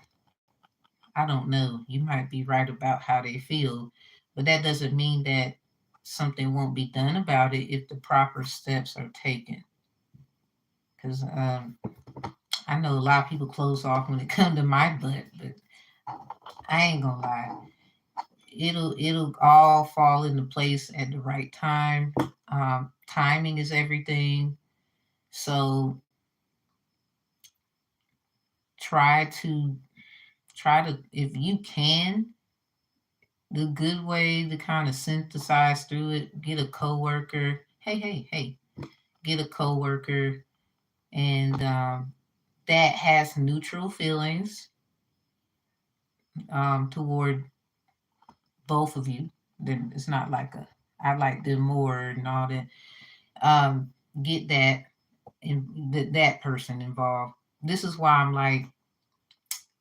I don't know, you might be right about how they feel, but that doesn't mean that something won't be done about it if the proper steps are taken. Because I know a lot of people close off when it comes to my butt, but I ain't gonna lie. It'll all fall into place at the right time. Timing is everything. So try to if you can, the good way to kind of synthesize through it, get a coworker. Hey, get a coworker, and that has neutral feelings toward both of you. Then it's not like a I like them more and all that. Get that and that person involved. This is why I'm like,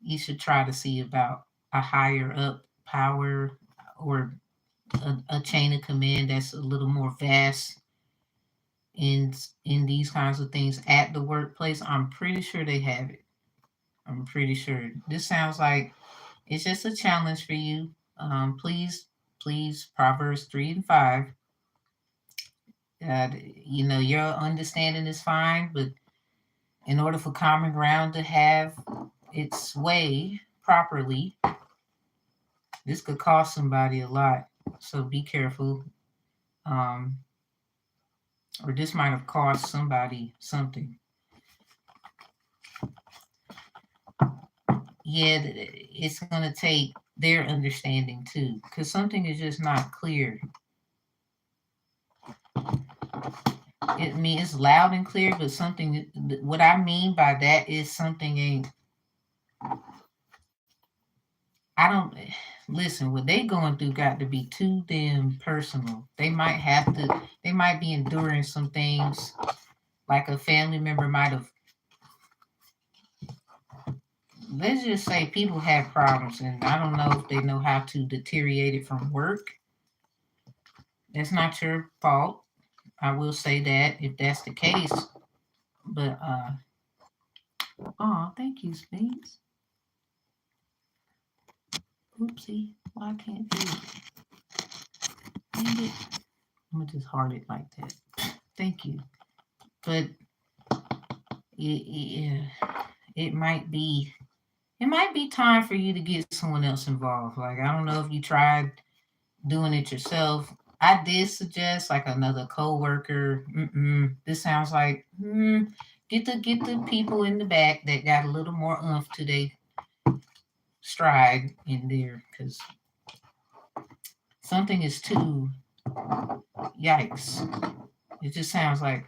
you should try to see about a higher up power, or a chain of command that's a little more vast in in these kinds of things at the workplace. I'm pretty sure they have it. I'm pretty sure. This sounds like it's just a challenge for you. Please, Proverbs 3 and 5. Your understanding is fine, but in order for common ground to have its way properly, this could cost somebody a lot. So be careful. Um, or this might have cost somebody something. Yeah, it's going to take their understanding too, because something is just not clear. It's loud and clear, but something. What I mean by that is something ain't. I don't listen. What they going through got to be too damn personal. They might have to. They might be enduring some things, like a family member might have. Let's just say people have problems, and I don't know if they know how to deteriorate it from work. That's not your fault. I will say that if that's the case. But oh, thank you, Sphinx. Oopsie, why can't you? Dang it. I'm gonna just heart it like that. Thank you. But it, it might be time for you to get someone else involved. Like I don't know if you tried doing it yourself. I did suggest like another coworker. This sounds like get the people in the back that got a little more oomph to their stride in there, because something is too yikes. It just sounds like,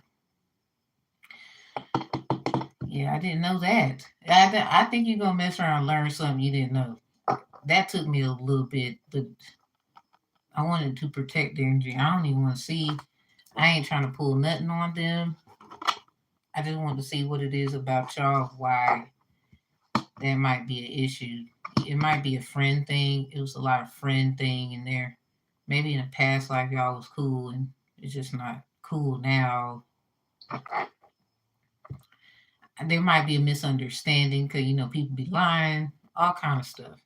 yeah, I didn't know that. I think you're gonna mess around and learn something you didn't know. That took me a little bit, but I wanted to protect their energy. I don't even want to see. I ain't trying to pull nothing on them. I just want to see what it is about y'all, why there might be an issue. It might be a friend thing. It was a lot of friend thing in there. Maybe in a past life y'all was cool and it's just not cool now. There might be a misunderstanding because people be lying, all kind of stuff.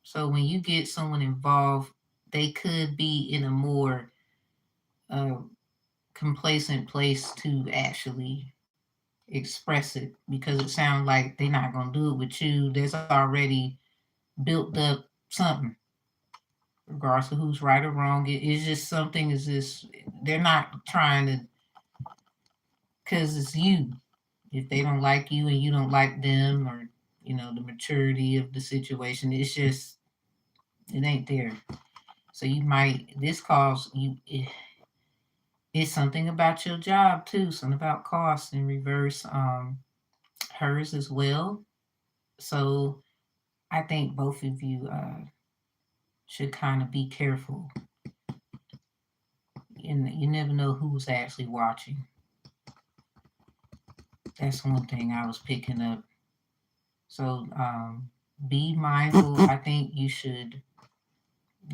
So when you get someone involved, they could be in a more uh, complacent place to actually express it, because it sounds like they're not gonna do it with you. There's already built up something, regardless of who's right or wrong. It's just something is this. They're not trying to, because it's you. If they don't like you and you don't like them, or the maturity of the situation, it's just it ain't there. So you might this cause you. It's something about your job too. Something about cost in reverse. Hers as well. So I think both of you should kind of be careful. And you never know who's actually watching. That's one thing I was picking up. So be mindful. I think you should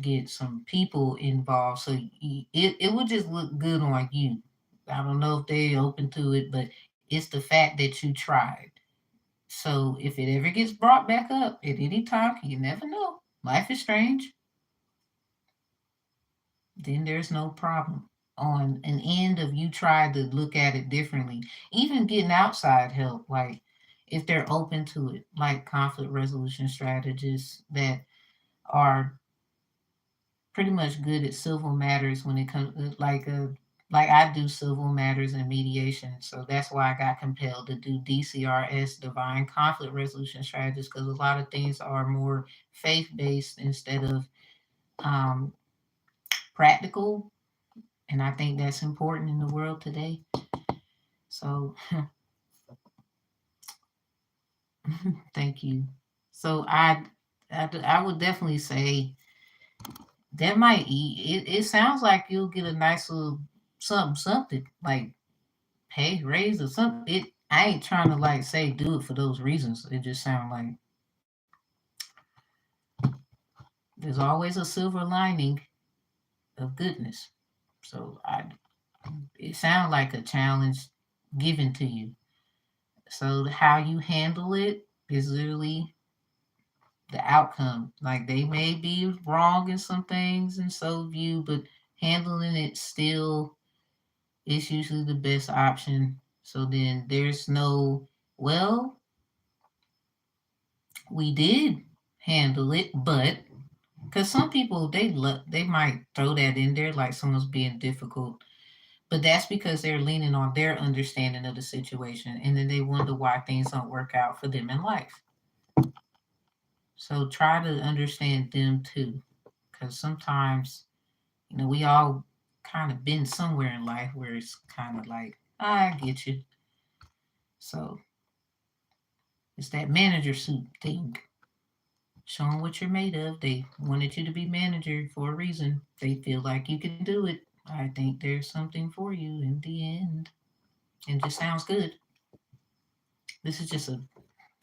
get some people involved, so it would just look good on you. I don't know if they're open to it, but it's the fact that you tried. So if it ever gets brought back up at any time, you never know. Life is strange. Then there's no problem. On an end of you try to look at it differently, even getting outside help, like if they're open to it, like conflict resolution strategists that are pretty much good at civil matters when it comes like I do civil matters and mediation. So that's why I got compelled to do DCRS, divine conflict resolution strategies, because a lot of things are more faith based instead of um, practical. And I think that's important in the world today. So thank you. So I would definitely say that might it sounds like you'll get a nice little something like pay raise or something. I ain't trying to like say do it for those reasons. It just sounds like there's always a silver lining of goodness. So it sounds like a challenge given to you. So how you handle it is literally the outcome. Like they may be wrong in some things and so view, but handling it still is usually the best option. So then there's no, well, we did handle it, but Because some people they might throw that in there like someone's being difficult, but that's because they're leaning on their understanding of the situation, and then they wonder why things don't work out for them in life. So try to understand them too, because sometimes we all kind of been somewhere in life where it's kind of like, I get you. So it's that manager suit thing. Show them what you're made of. They wanted you to be manager for a reason. They feel like you can do it. I think there's something for you in the end. And just sounds good. This is just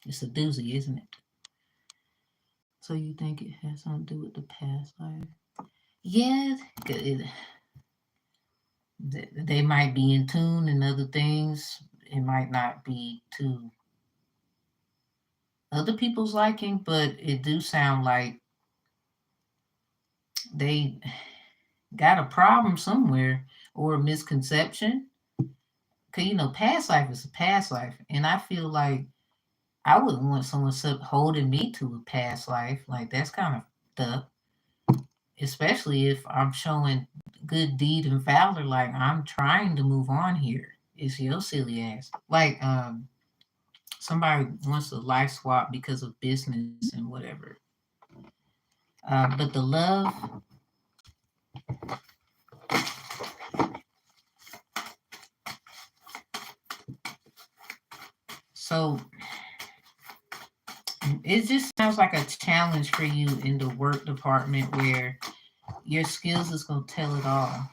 it's a doozy, isn't it? So you think it has something to do with the past life? Yeah, they might be in tune and other things. It might not be to other people's liking, but it do sound like they got a problem somewhere or a misconception. Cause past life is a past life, and I feel like I wouldn't want someone holding me to a past life. Like that's kind of up, especially if I'm showing good deed and valor. Like I'm trying to move on here. It's your silly ass. Like somebody wants a life swap because of business and whatever. But the love, so it just sounds like a challenge for you in the work department where your skills is gonna tell it all.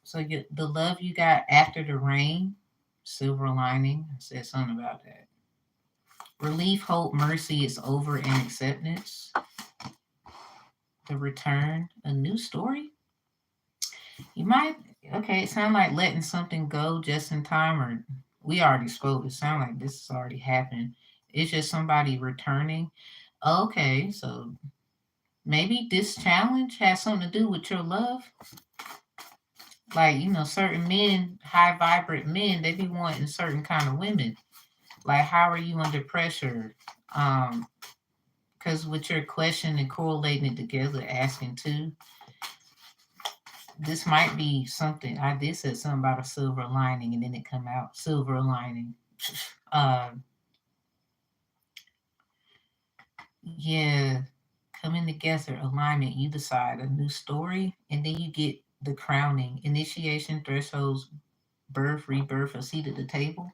So the love you got after the rain, silver lining. I said something about that. Relief, hope, mercy is over, and acceptance. The return, a new story. You might okay. It sounds like letting something go just in time, or we already spoke. It sounds like this has already happened. It's just somebody returning. Okay, so maybe this challenge has something to do with your love. Like certain men, high vibrant men, they be wanting certain kind of women. Like, how are you under pressure? Um, because with your question and correlating it together, asking too, this might be something. I did say something about a silver lining, and then it come out silver lining. Uh, yeah, coming together, alignment. You decide a new story, and then you get the crowning, initiation, thresholds, birth, rebirth, a seat at the table.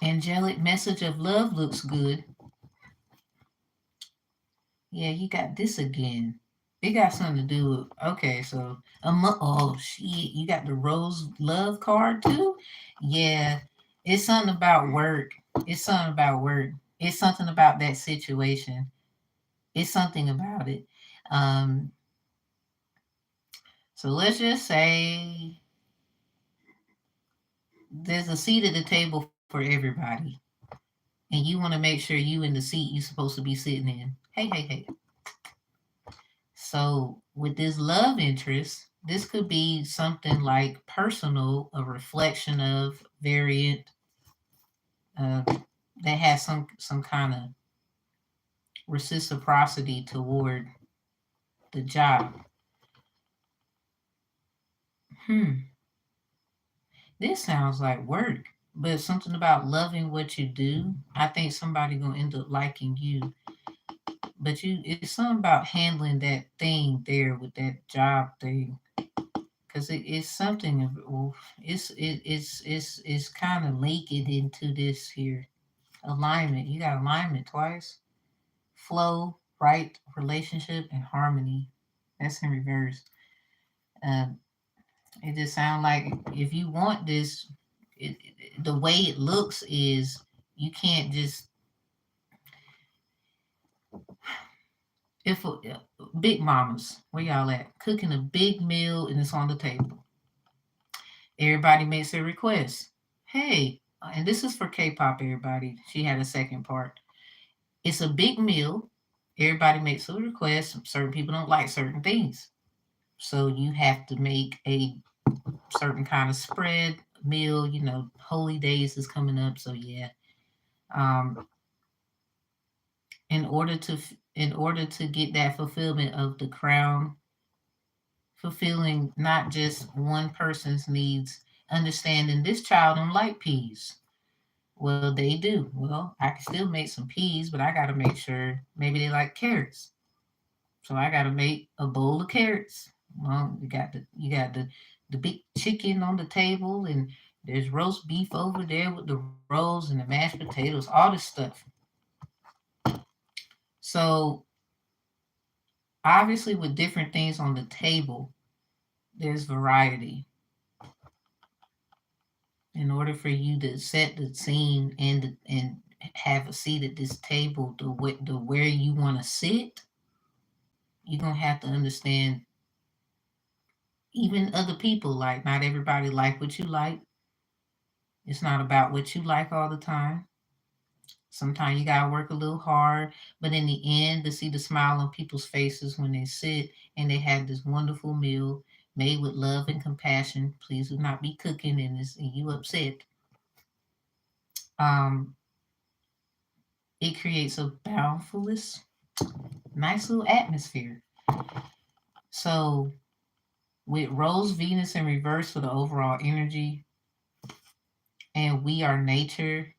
Angelic message of love looks good. Yeah, you got this again. It got something to do with okay, so oh shit, you got the rose love card too? Yeah. It's something about work. It's something about work. It's something about that situation. It's something about it. Um, so let's just say there's a seat at the table for everybody. And you want to make sure you in the seat you're supposed to be sitting in. Hey, hey, hey. So, with this love interest, this could be something like personal, a reflection of variant uh, that has some kind of reciprocity toward the job. Hmm, this sounds like work, but something about loving what you do. I think somebody gonna end up liking you, but it's something about handling that thing there with that job thing because it's something of it's kind of linking into this here alignment. You got alignment twice, flow, right, relationship, and harmony. That's in reverse. um, it just sounds like if you want this, the way it looks is you can't just if big mamas, where y'all at, cooking a big meal and it's on the table. Everybody makes their request. Hey, and this is for K-pop. Everybody, she had a second part. It's a big meal. Everybody makes a request. Certain people don't like certain things, so you have to make a certain kind of spread meal. Holy days is coming up, so yeah. Um, in order to get that fulfillment of the crown, fulfilling not just one person's needs, understanding this child don't like peas. Well, they do. Well, I can still make some peas, but I got to make sure maybe they like carrots. So I got to make a bowl of carrots. Well, you got the big chicken on the table, and there's roast beef over there with the rolls and the mashed potatoes, all this stuff. So obviously, with different things on the table, there's variety. In order for you to set the scene and have a seat at this table, the where you want to sit, you're gonna have to understand even other people. Like not everybody like what you like. It's not about what you like all the time. Sometimes you gotta work a little hard, but in the end, to see the smile on people's faces when they sit and they have this wonderful meal made with love and compassion. Please do not be cooking and you upset. Um, it creates a bountifulness, nice little atmosphere. So with Rose Venus in reverse for the overall energy, and we are nature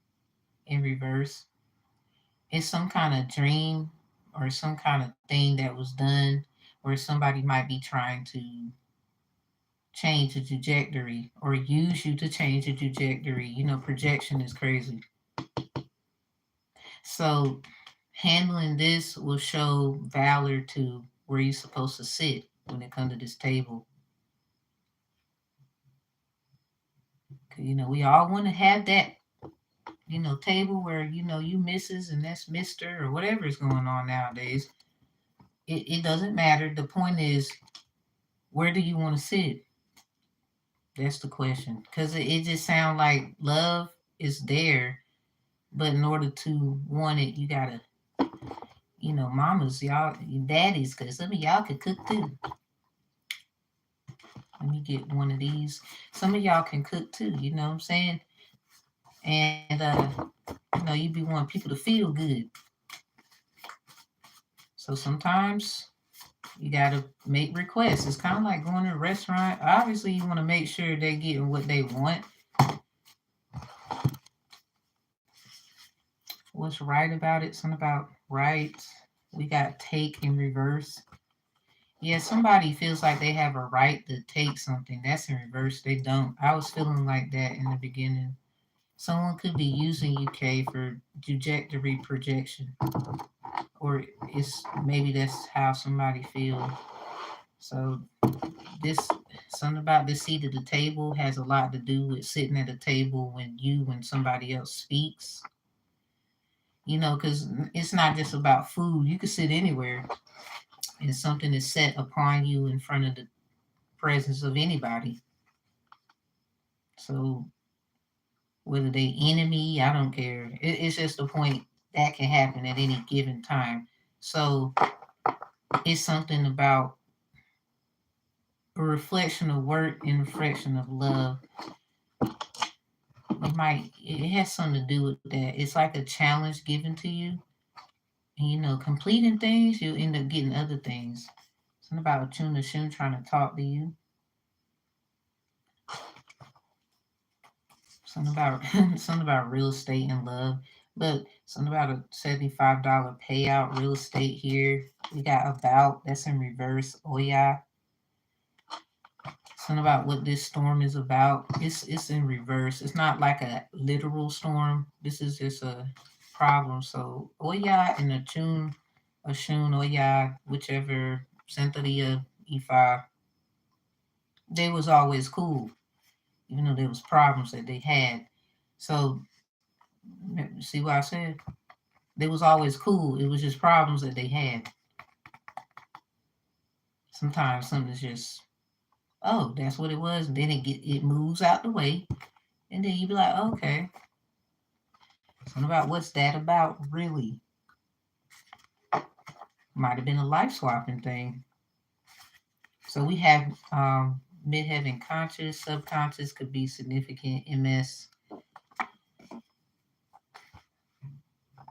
in reverse, it's some kind of dream or some kind of thing that was done where somebody might be trying to change the trajectory or use you to change the trajectory. You know, projection is crazy. So handling this will show valor to where you're supposed to sit when it comes to this table. You know, we all want to have that, table where, you misses and that's Mr. or whatever is going on nowadays. It doesn't matter. The point is, where do you want to sit? That's the question. Because it just sounds like love is there, but in order to want it, you gotta, mamas, y'all, daddies, because some of y'all could cook too. Let me get one of these. Some of y'all can cook too, you know what I'm saying? And, you be wanting people to feel good. So sometimes you gotta make requests. It's kind of like going to a restaurant. Obviously, you want to make sure they're getting what they want. What's right about it? Something about right. We got take in reverse. Yeah, somebody feels like they have a right to take something. That's in reverse. They don't. I was feeling like that in the beginning. Someone could be using UK for trajectory projection, or it's maybe that's how somebody feels. So this something about this seat at the table has a lot to do with sitting at a table when somebody else speaks. Because it's not just about food. You can sit anywhere, and something is set upon you in front of the presence of anybody. So whether they enemy, I don't care. It's just a point that can happen at any given time. So it's something about a reflection of work and reflection of love. It has something to do with that. It's like a challenge given to you. And completing things, you'll end up getting other things. Something about Tuna Shun trying to talk to you. Something about something about real estate and love. Look, something about a $75 payout real estate here. We got about that's in reverse. Oh yeah. Something about what this storm is about. It's in reverse. It's not like a literal storm. This is just a problem. So Oya and Achun, Ashun, Oya, whichever Santeria Ifa, they was always cool, even though there was problems that they had. So see what I said? They was always cool. It was just problems that they had. Sometimes something's just, oh, that's what it was, and then it moves out the way, and then you be like, okay, something about what's that about really? Might have been a life swapping thing. So we have midheaven conscious, subconscious could be significant MS.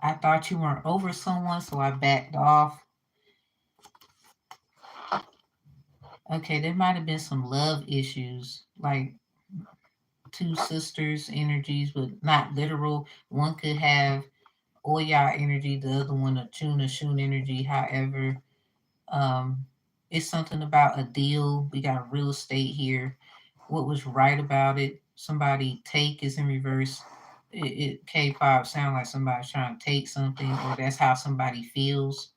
I thought you weren't over someone, so I backed off. Okay, there might have been some love issues, like two sisters' energies, but not literal. One could have Oya energy, the other one a Chuna Shun energy. However, um, it's something about a deal. We got real estate here. What was right about it? Somebody take is in reverse. It K-pop sound like somebody's trying to take something, or that's how somebody feels,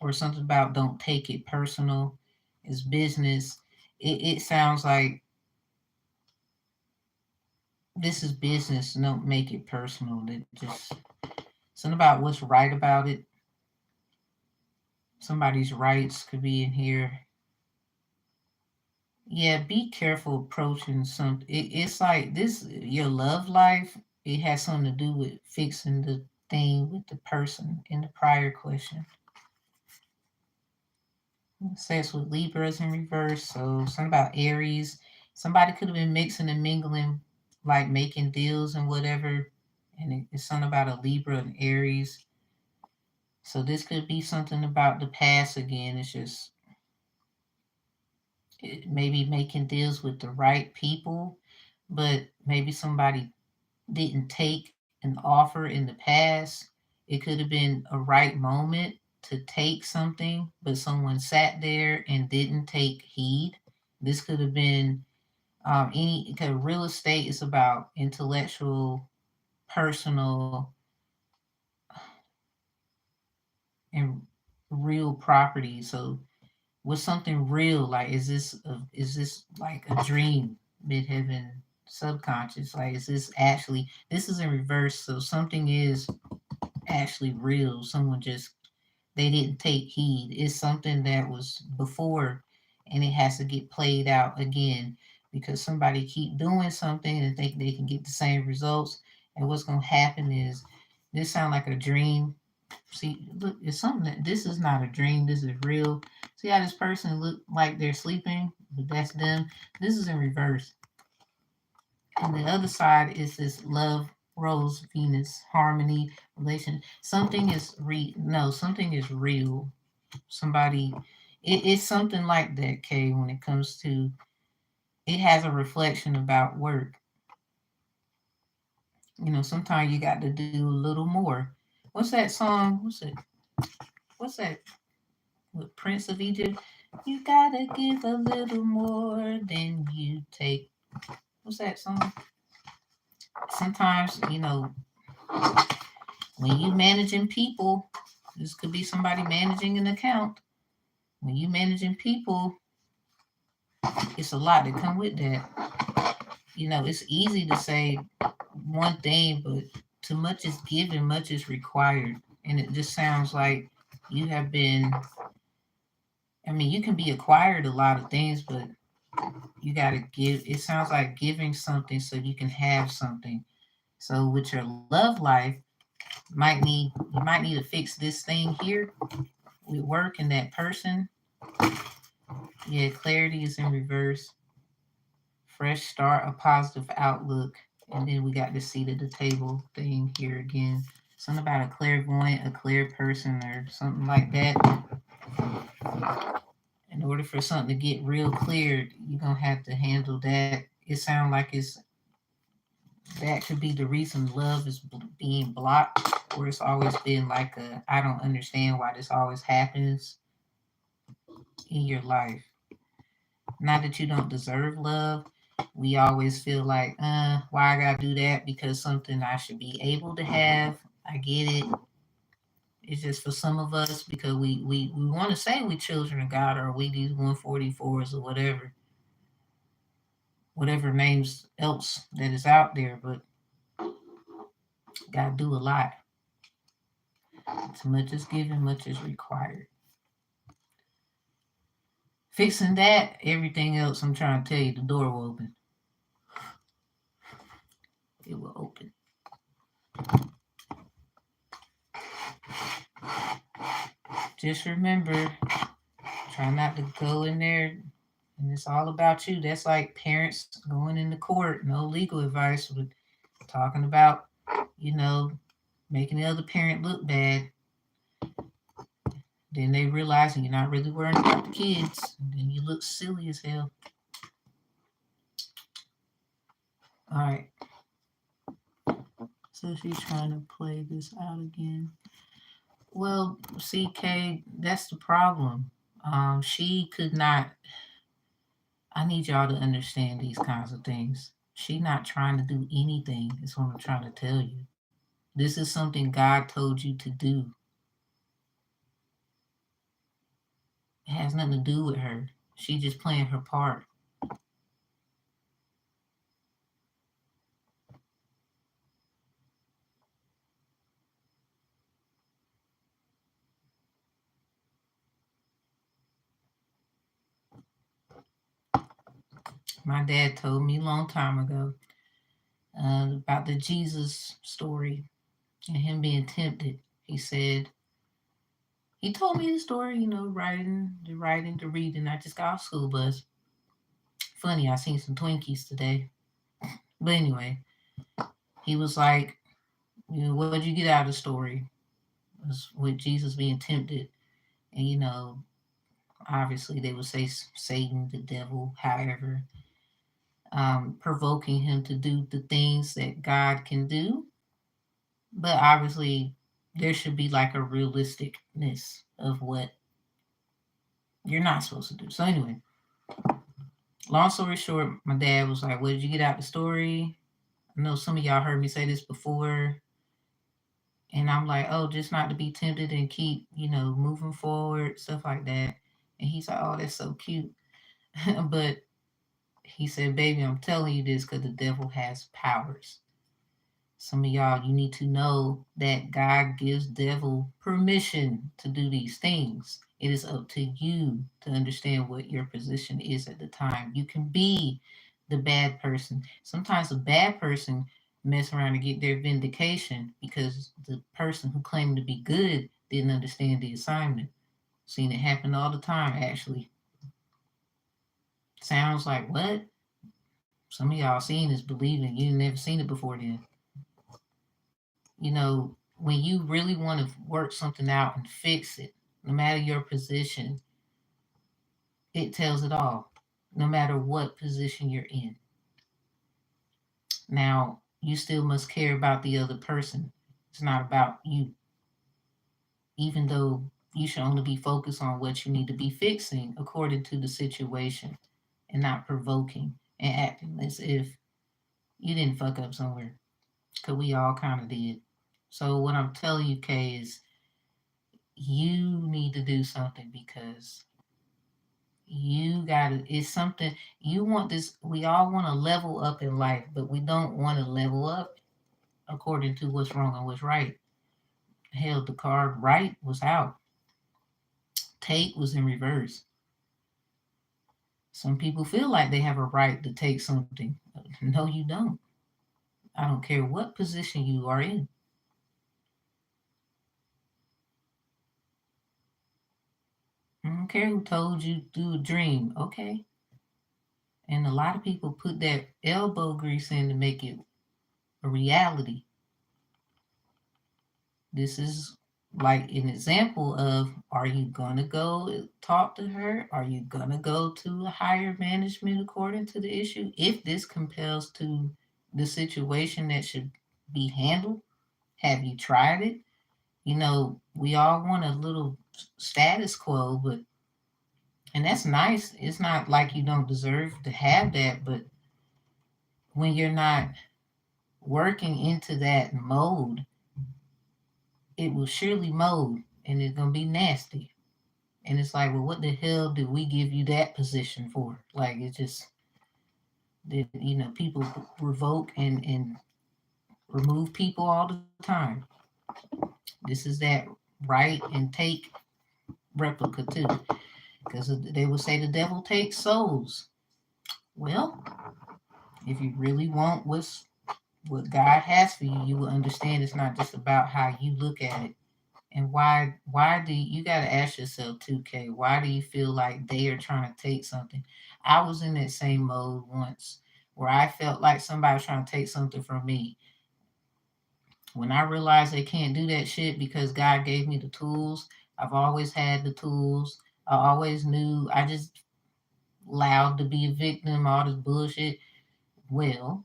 or something about don't take it personal. It's business. It sounds like this is business. Don't make it personal. That just something about what's right about it. Somebody's rights could be in here. Yeah, be careful approaching something. It's like this, your love life, it has something to do with fixing the thing with the person in the prior question. Sex with Libras in reverse. So something about Aries. Somebody could have been mixing and mingling, like making deals and whatever. And it's something about a Libra and Aries. So this could be something about the past again. It's just maybe making deals with the right people, but maybe somebody didn't take an offer in the past. It could have been a right moment to take something, but someone sat there and didn't take heed. This could have been any, because real estate is about intellectual, personal, and real property. So was something real? Like, is this like a dream, midheaven, subconscious? Like, is this actually? This is in reverse. So something is actually real. Someone just they didn't take heed. It's something that was before, and it has to get played out again because somebody keep doing something and think they can get the same results. And what's gonna happen is this sound like a dream. See, look, it's something that this is not a dream. This is real. See how this person look like they're sleeping, but that's them. This is in reverse. And the other side is this love, rose, Venus, harmony, relation. Something is no, something is real. Somebody, it's something like that, Kay, when it comes to, it has a reflection about work. Sometimes you got to do a little more. What's that song? What's that with Prince of Egypt? You gotta give a little more than you take. What's that song? Sometimes, when you managing people, this could be somebody managing an account. When you managing people, it's a lot that come with that. It's easy to say one thing, but too much is given, much is required. And it just sounds like you have been, I mean, you can be acquired a lot of things, but you got to give. It sounds like giving something so you can have something. So with your love life, you might need to fix this thing here with work and that person. Yeah, clarity is in reverse. Fresh start, a positive outlook. And then we got the seat at the table thing here again. Something about a clairvoyant, a clear person, or something like that. In order for something to get real clear, you're gonna have to handle that. It sounds like it's that could be the reason love is being blocked, or it's always been like a I don't understand why this always happens in your life. Not that you don't deserve love. We always feel like, why I gotta do that because something I should be able to have. I get it. It's just for some of us because we want to say we children of God or we these 144s or whatever names else that is out there, but gotta do a lot. As much is given, much is required. Fixing that, everything else I'm trying to tell you, the door will open. It will open. Just remember, try not to go in there and it's all about you. That's like parents going into court, no legal advice, but talking about, you know, making the other parent look bad. Then they realizing you're not really worrying about the kids. And then you look silly as hell. All right. So she's trying to play this out again. Well, CK, that's the problem. She could not. I need y'all to understand these kinds of things. She not trying to do anything. Is what I'm trying to tell you. This is something God told you to do. It has nothing to do with her. She just playing her part. My dad told me a long time ago about the Jesus story and him being tempted. He said, he told me the story, the reading. I just got off school bus. Funny, I seen some Twinkies today. But anyway, he was like, what'd you get out of the story? It was with Jesus being tempted. And, obviously they would say Satan, the devil, however, provoking him to do the things that God can do. But obviously, there should be like a realisticness of what you're not supposed to do. So, anyway, long story short, my dad was like, what did you get out the story? I know some of y'all heard me say this before. And I'm like, oh, just not to be tempted and keep, moving forward, stuff like that. And he's like, oh, that's so cute. But he said, baby, I'm telling you this because the devil has powers. Some of y'all, you need to know that God gives devil permission to do these things. It is up to you to understand what your position is at the time. You can be the bad person. Sometimes a bad person mess around and get their vindication because the person who claimed to be good didn't understand the assignment. Seen it happen all the time, actually. Sounds like what? Some of y'all seen is believing. You never seen it before then. When you really want to work something out and fix it, no matter your position, it tells it all, no matter what position you're in. Now, you still must care about the other person. It's not about you, even though you should only be focused on what you need to be fixing according to the situation and not provoking and acting as if you didn't fuck up somewhere. Because we all kind of did. So, what I'm telling you, Kay, is you need to do something because you gotta, it's something you want this. We all want to level up in life, but we don't want to level up according to what's wrong and what's right. Hell, the card right was out, take was in reverse. Some people feel like they have a right to take something. No, you don't. I don't care what position you are in. I don't care who told you to dream. Okay. And a lot of people put that elbow grease in to make it a reality. This is like an example of, are you going to go talk to her? Are you going to go to a higher management according to the issue? If this compels to the situation that should be handled, have you tried it? We all want a little status quo, but, and that's nice. It's not like you don't deserve to have that, but when you're not working into that mode, it will surely mold and it's gonna be nasty. And it's like, well, what the hell did we give you that position for? Like, it's just that, people revoke and remove people all the time. This is that right and take replica too, because they will say the devil takes souls. Well, if you really want what God has for you, you will understand it's not just about how you look at it. And why do you got to ask yourself 2K, why do you feel like they are trying to take something? I was in that same mode once where I felt like somebody was trying to take something from me. When I realized they can't do that shit because God gave me the tools, I've always had the tools. I always knew I just allowed to be a victim, all this bullshit. Well,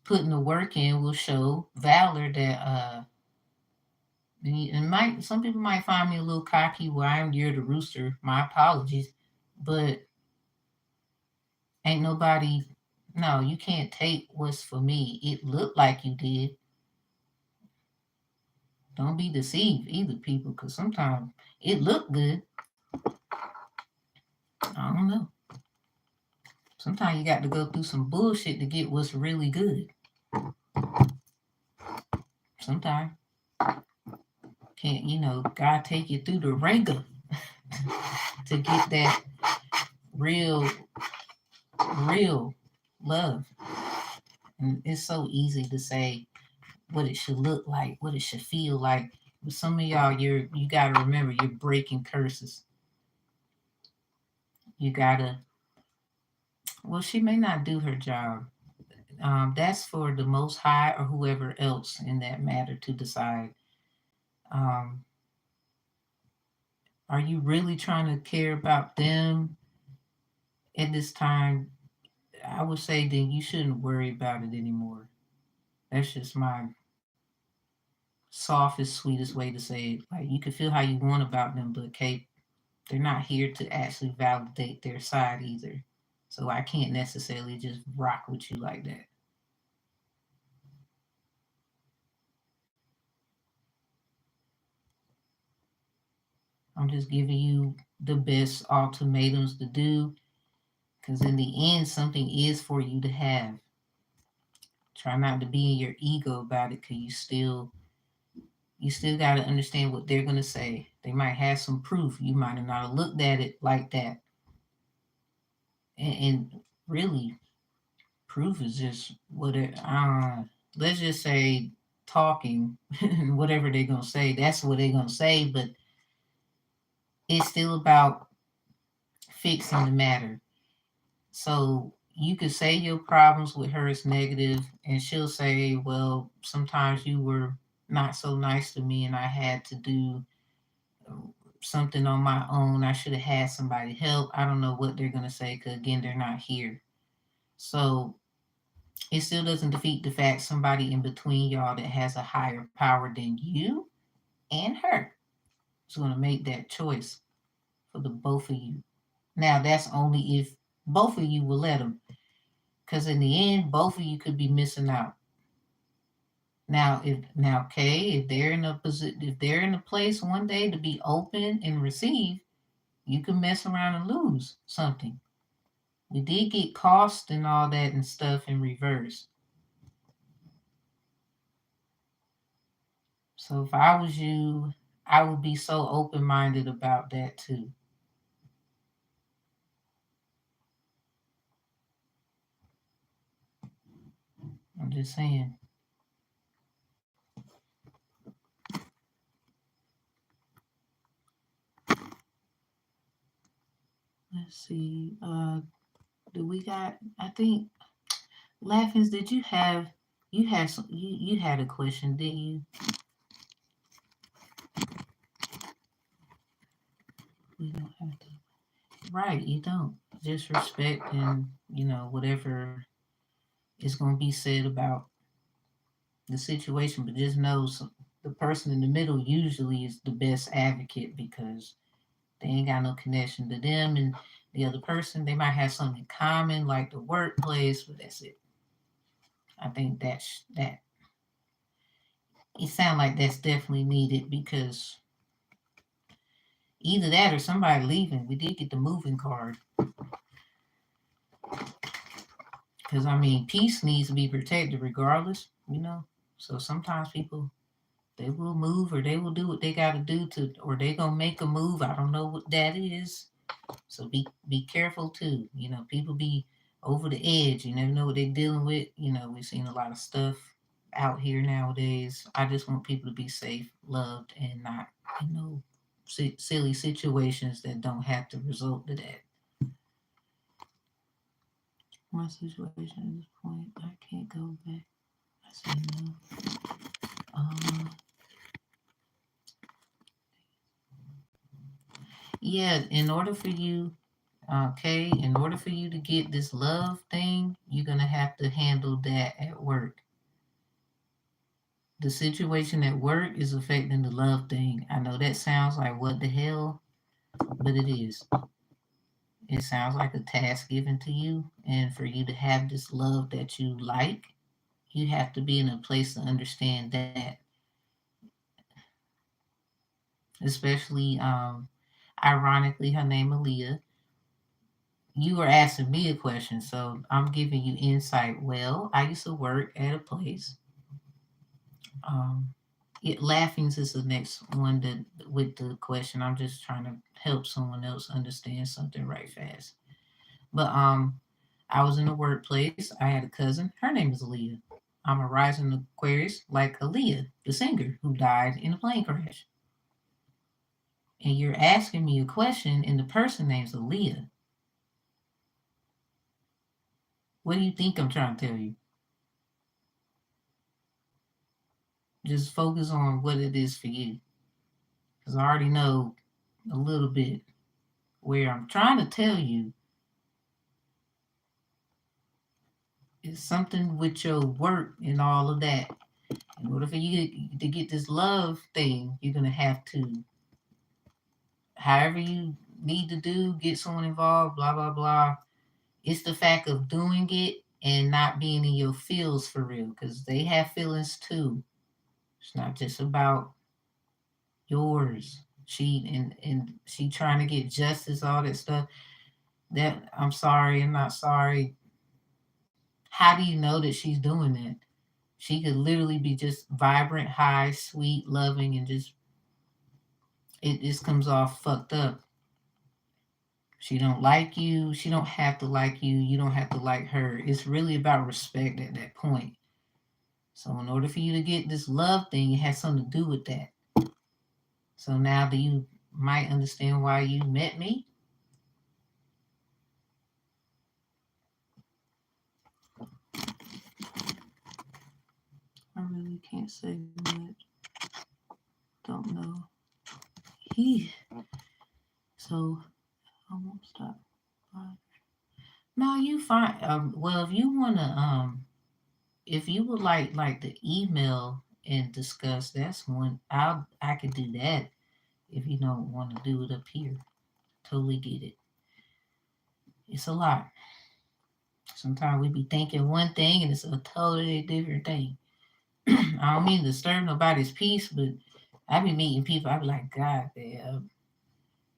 putting the work in will show Valor that and might some people might find me a little cocky where I'm near the rooster. My apologies. But ain't nobody no, you can't take what's for me. It looked like you did. Don't be deceived either, people, because sometimes it looked good. I don't know. Sometimes you got to go through some bullshit to get what's really good. Sometimes can't, God take you through the ringer to get that real, real love. And it's so easy to say what it should look like, what it should feel like. But some of y'all, you gotta remember you're breaking curses. You gotta. Well, she may not do her job. That's for the Most High or whoever else in that matter to decide. Um, are you really trying to care about them at this time? I would say then you shouldn't worry about it anymore. That's just my softest, sweetest way to say it. Like you can feel how you want about them, but Kate, they're not here to actually validate their side either. So I can't necessarily just rock with you like that. I'm just giving you the best ultimatums to do because in the end, something is for you to have. Try not to be in your ego about it because you still got to understand what they're going to say. They might have some proof. You might have not looked at it like that. And really, proof is just what it, let's just say talking and whatever they're going to say, that's what they're going to say. But it's still about fixing the matter. So you could say your problems with her is negative, and she'll say, well, sometimes you were not so nice to me, and I had to do something on my own. I should have had somebody help. I don't know what they're going to say because, again, they're not here. So it still doesn't defeat the fact somebody in between y'all that has a higher power than you and her is going to make that choice for the both of you. Now, that's only if both of you will let them. Because in the end, both of you could be missing out. If they're in a position, if they're in a place one day to be open and receive, you can mess around and lose something. We did get cost and all that and stuff in reverse. So if I was you, I would be so open minded about that too. I'm just saying. Let's see. Do we got? I think Laughings. Did you have? You had some. You had a question, didn't you? We don't have to. Right, you don't. Just respect and whatever is going to be said about the situation, but just know the person in the middle usually is the best advocate because they ain't got no connection to them and the other person. They might have something in common, like the workplace, but that's it. I think that's that. It sounds like that's definitely needed because either that or somebody leaving. We did get the moving card because I mean, peace needs to be protected regardless. So sometimes people they will move or they will do what they got to do to, or they gonna make a move. I don't know what that is. So be careful too. People be over the edge. You never know what they're dealing with. We've seen a lot of stuff out here nowadays. I just want people to be safe, loved, and not silly situations that don't have to result to that. My situation at this point, I can't go back. I say no. Yeah, in order for you, in order for you to get this love thing, you're gonna have to handle that at work. The situation at work is affecting the love thing. I know that sounds like what the hell, but it is. It sounds like a task given to you, and for you to have this love that you like, you have to be in a place to understand that. Especially, ironically, her name Aaliyah. You were asking me a question, so I'm giving you insight. Well, I used to work at a place. Um, Laughings is the next one that with the question. I'm just trying to help someone else understand something right fast. But I was in the workplace. I had a cousin. Her name is Aaliyah. I'm a rising Aquarius, like Aaliyah, the singer who died in a plane crash. And you're asking me a question, and the person name's Aaliyah. What do you think I'm trying to tell you? Just focus on what it is for you. Because I already know a little bit where I'm trying to tell you is something with your work and all of that. In order for you to get this love thing, you're going to have to, however you need to do, get someone involved, blah, blah, blah. It's the fact of doing it and not being in your feels for real, because they have feelings too. It's not just about yours. And she trying to get justice, all that stuff. That I'm sorry, I'm not sorry. How do you know that she's doing that? She could literally be just vibrant, high, sweet, loving, and just it just comes off fucked up. She don't like you. She don't have to like you. You don't have to like her. It's really about respect at that point. So in order for you to get this love thing, it has something to do with that. So now do you might understand why you met me? I really can't say much. Don't know. He. So I won't stop. No, you fine. Well, if you would like the email and discuss, that's one. I could do that if you don't want to do it up here. Totally get it. It's a lot. Sometimes we be thinking one thing and it's a totally different thing. I don't mean to disturb nobody's peace, but I be meeting people. I be like, God damn,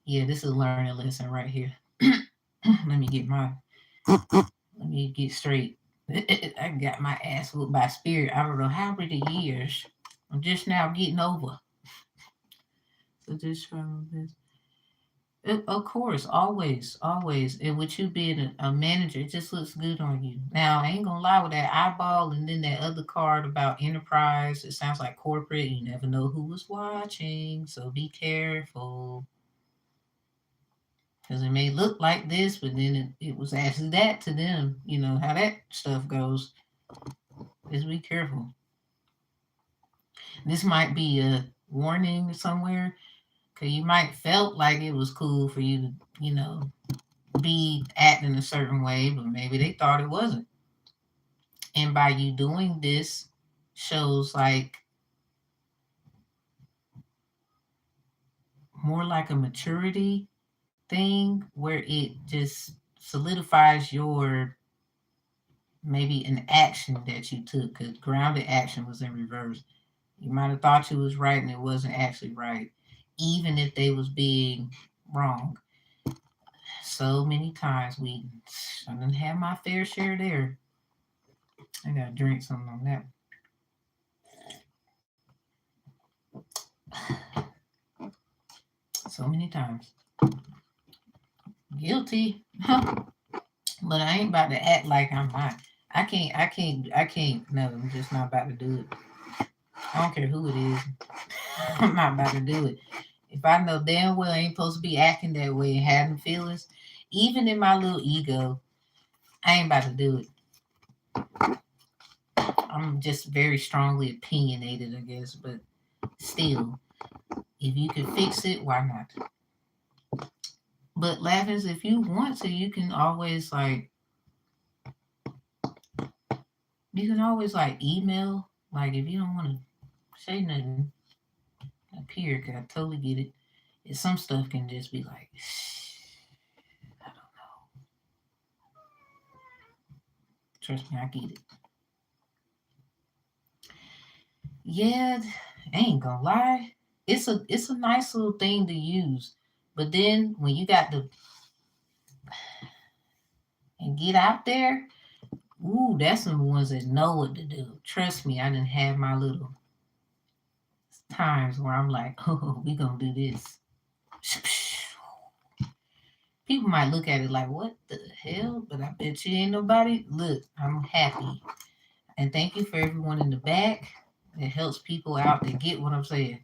yeah, this is a learning lesson right here. Let me get straight. I got my ass whooped by spirit. I don't know how many years. I'm just now getting over. So just from this. Of course, always, always. And with you being a manager, it just looks good on you. Now, I ain't gonna lie with that eyeball and then that other card about enterprise. It sounds like corporate. You never know who was watching, so be careful. Because it may look like this, but then it was actually that to them. You know how that stuff goes. Just be careful. This might be a warning somewhere, because you might felt like it was cool for you to, be acting a certain way, but maybe they thought it wasn't. And by you doing this shows like more like a maturity thing where it just solidifies your maybe an action that you took, because grounded action was in reverse. You might have thought you was right and it wasn't actually right, even if they was being wrong. So many times I didn't have my fair share there. I gotta drink something on that. So many times. Guilty. But I ain't about to act like I'm not. I can't. No, I'm just not about to do it. I don't care who it is. I'm not about to do it. If I know damn well I ain't supposed to be acting that way and having feelings, even in my little ego, I ain't about to do it. I'm just very strongly opinionated, I guess, but still, if you can fix it, why not? But laughing, if you want to, you can always like email. Like if you don't want to say nothing up here, cause I totally get it. Some stuff can just be like, I don't know. Trust me, I get it. Yeah, I ain't gonna lie. It's a nice little thing to use. But then when you got to and get out there, ooh, that's the ones that know what to do. Trust me, I didn't have my little times where I'm like, oh, we gonna do this. People might look at it like, what the hell? But I bet you ain't nobody. Look, I'm happy. And thank you for everyone in the back that helps people out that get what I'm saying.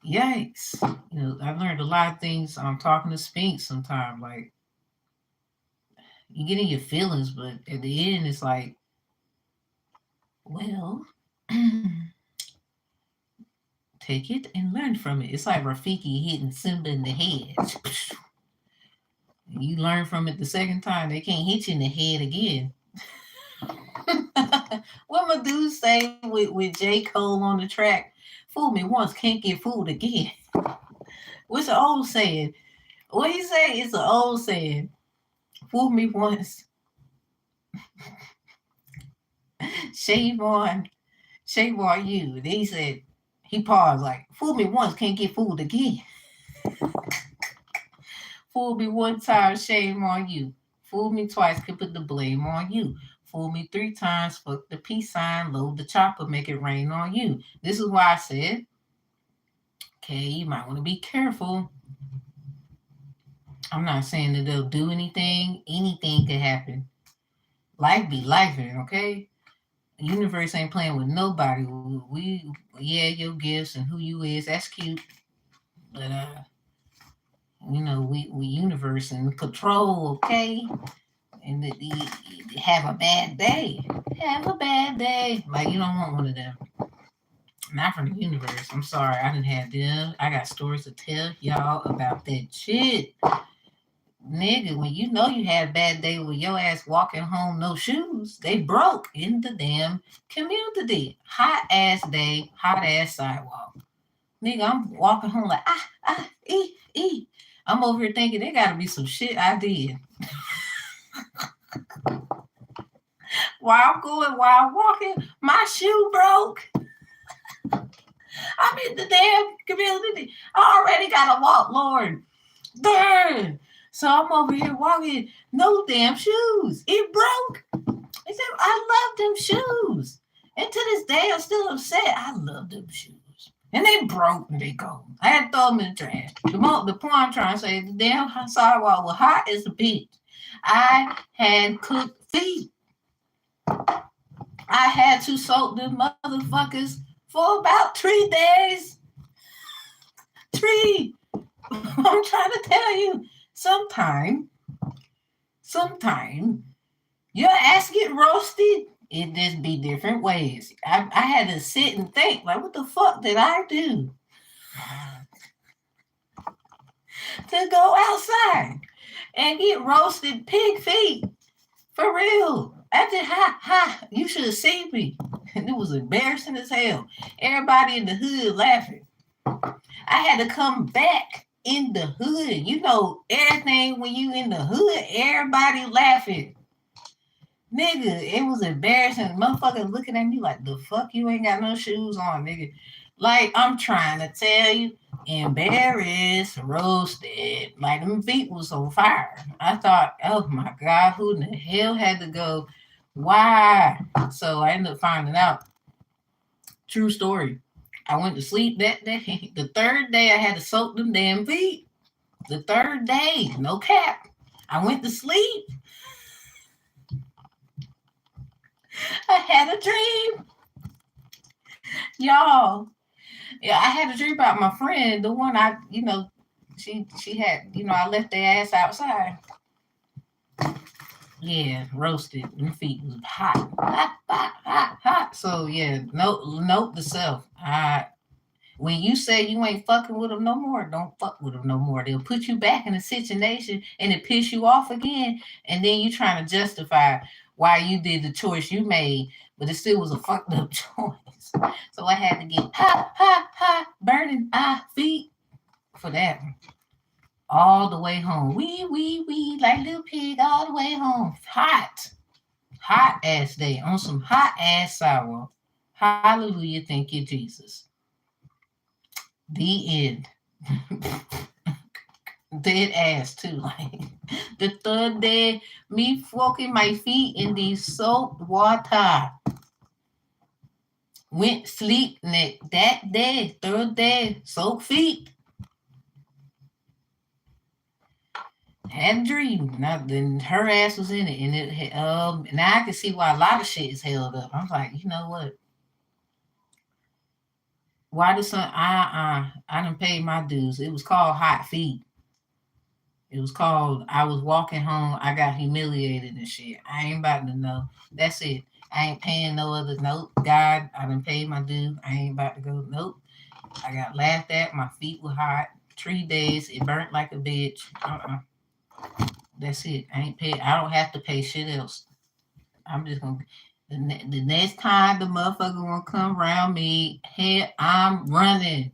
Yikes. I learned a lot of things. I'm talking to Spinks sometimes. Like, you get in your feelings, but at the end, it's like, well, take it and learn from it. It's like Rafiki hitting Simba in the head. You learn from it the second time, they can't hit you in the head again. What my dude say with J. Cole on the track? Fool me once, can't get fooled again. What's the old saying? What he say? It's an old saying. Fool me once, shame on, shame on you. Then he said, he paused like, fool me once, can't get fooled again. Fool me one time, shame on you. Fool me twice, can put the blame on you. Fool me three times, fuck the peace sign, load the chopper, make it rain on you. This is why I said, okay, you might want to be careful. I'm not saying that they'll do anything. Anything could happen. Life be lifing, okay? The universe ain't playing with nobody. Yeah, your gifts and who you is, that's cute. But we universe and control, okay? And have a bad day. Have a bad day. Like you don't want one of them. Not from the universe. I'm sorry, I didn't have them. I got stories to tell y'all about that shit. Nigga, when you know you had a bad day with your ass walking home no shoes, they broke in the damn community. Hot ass day, hot ass sidewalk. Nigga, I'm walking home like e. I'm over here thinking there gotta be some shit I did. While I'm walking, my shoe broke. I'm in the damn community. I already gotta walk, Lord. Darn. So I'm over here walking, no damn shoes. It broke. I said, I love them shoes. And to this day, I'm still upset. I love them shoes. And they broke and they go. I had to throw them in the trash. The point I'm trying to say, the damn sidewalk was hot as a bitch. I had cooked feet. I had to soak them motherfuckers for about 3 days. 3. I'm trying to tell you, sometime, your ass get roasted. It just be different ways. I had to sit and think, like, what the fuck did I do to go outside and get roasted pig feet? For real. I just, you should have seen me. It was embarrassing as hell. Everybody in the hood laughing. I had to come back in the hood. You know, everything when you in the hood, everybody laughing. Nigga, it was embarrassing. Motherfuckers looking at me like, the fuck you ain't got no shoes on, nigga. Like, I'm trying to tell you, embarrassed, roasted. Like, them feet was on fire. I thought, oh my God, who in the hell had to go? Why? So I ended up finding out. True story. I went to sleep that day. The third day I had to soak them damn feet. The third day, no cap. I went to sleep. I had a dream. Y'all. Yeah, I had a dream about my friend, the one she had, I left their ass outside. Yeah, roasted. Them feet was hot, hot, hot, hot, hot. So yeah, note the self. When you say you ain't fucking with them no more, don't fuck with them no more. They'll put you back in a situation and it piss you off again, and then you trying to justify why you did the choice you made, but it still was a fucked up choice. So I had to get hot, hot, hot, burning feet for that one. All the way home. Wee, like little pig all the way home. Hot ass day on some hot ass sour. Hallelujah, thank you, Jesus. The end. Dead ass too. Like the third day, me walking my feet in the soap water. Went sleep that day, third day, soak feet. Had a dream. Now then her ass was in it, and it now I can see why a lot of shit is held up. I'm like, you know what? Why the son? I done paid my dues. It was called hot feet. It was called I was walking home. I got humiliated and shit. I ain't about to know. That's it. I ain't paying no other note. God, I done paid my due. I ain't about to go. Nope. I got laughed at. My feet were hot. 3 days. It burnt like a bitch. That's it. I ain't pay. I don't have to pay shit else. I'm just gonna. The next time the motherfucker wanna come around me, hey, I'm running.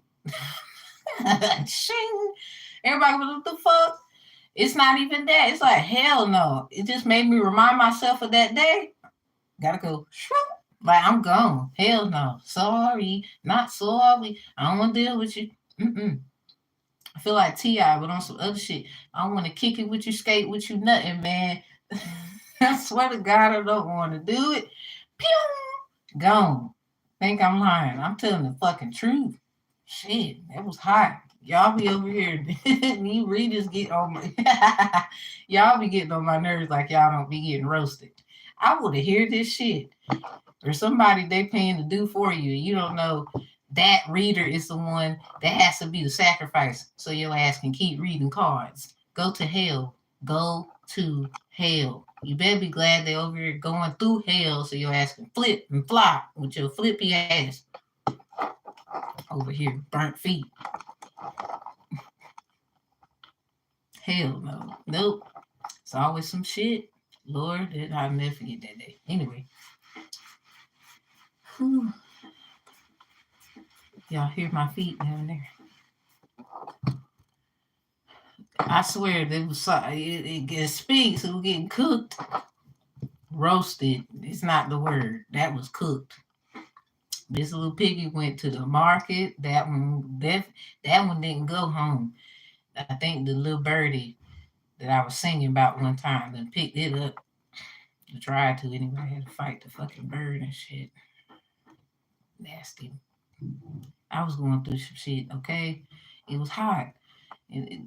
Shing. Everybody, what the fuck? It's not even that. It's like hell no. It just made me remind myself of that day. Gotta go. Like I'm gone. Hell no. Sorry, not sorry. I don't want to deal with you. Mm-mm. I feel like T.I., but on some other shit. I want to kick it with you, skate with you, nothing, man. I swear to God, I don't want to do it. Pew! Gone. Think I'm lying. I'm telling the fucking truth. Shit, that was hot. Y'all be over here. Me readers get on my y'all be getting on my nerves like y'all don't be getting roasted. I would have heard this shit. Or somebody they paying to do for you. You don't know that reader is the one that has to be the sacrifice. So your ass can keep reading cards. Go to hell. Go to hell. You better be glad they over here going through hell so your ass can flip and fly with your flippy ass. Over here, burnt feet. Hell no. Nope. It's always some shit. Lord, I'll never forget that day. Anyway. Whew. Y'all hear my feet down there. I swear it was it speaks. It was getting cooked. Roasted. It's not the word. That was cooked. This little piggy went to the market. That one didn't go home. I think the little birdie that I was singing about one time and picked it up. I tried to anyway. I had to fight the fucking bird and shit. Nasty. I was going through some shit, okay? It was hot.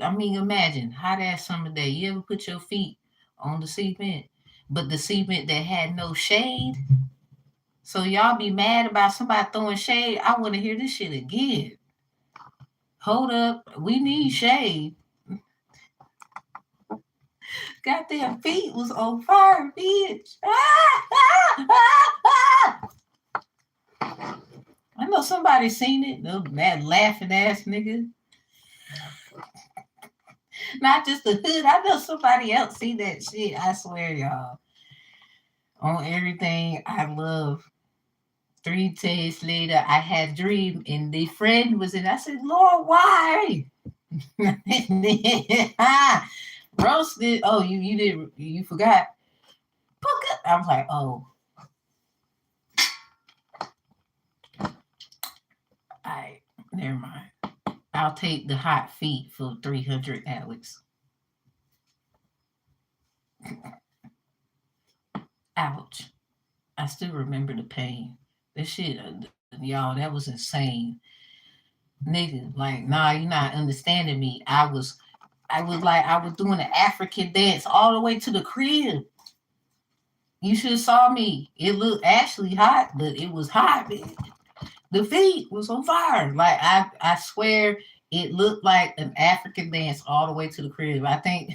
I mean, imagine hot ass summer day. You ever put your feet on the cement, but the cement that had no shade? So y'all be mad about somebody throwing shade? I want to hear this shit again. Hold up, we need shade. Goddamn feet was on fire, bitch. I know somebody seen it. That laughing ass nigga. Not just the hood. I know somebody else see that shit. I swear, y'all. On everything I love. 3 days later, I had a dream and the friend was in. I said, Lord, why? Roasted. Oh, you did. You forgot. I was like, oh. All right, never mind. I'll take the hot feet for 300, Alex. Ouch. I still remember the pain. That shit, y'all, that was insane. Nigga, like, nah, you're not understanding me. I was doing an African dance all the way to the crib. You should have saw me. It looked actually hot, but it was hot. The feet was on fire. Like I swear it looked like an African dance all the way to the crib. I think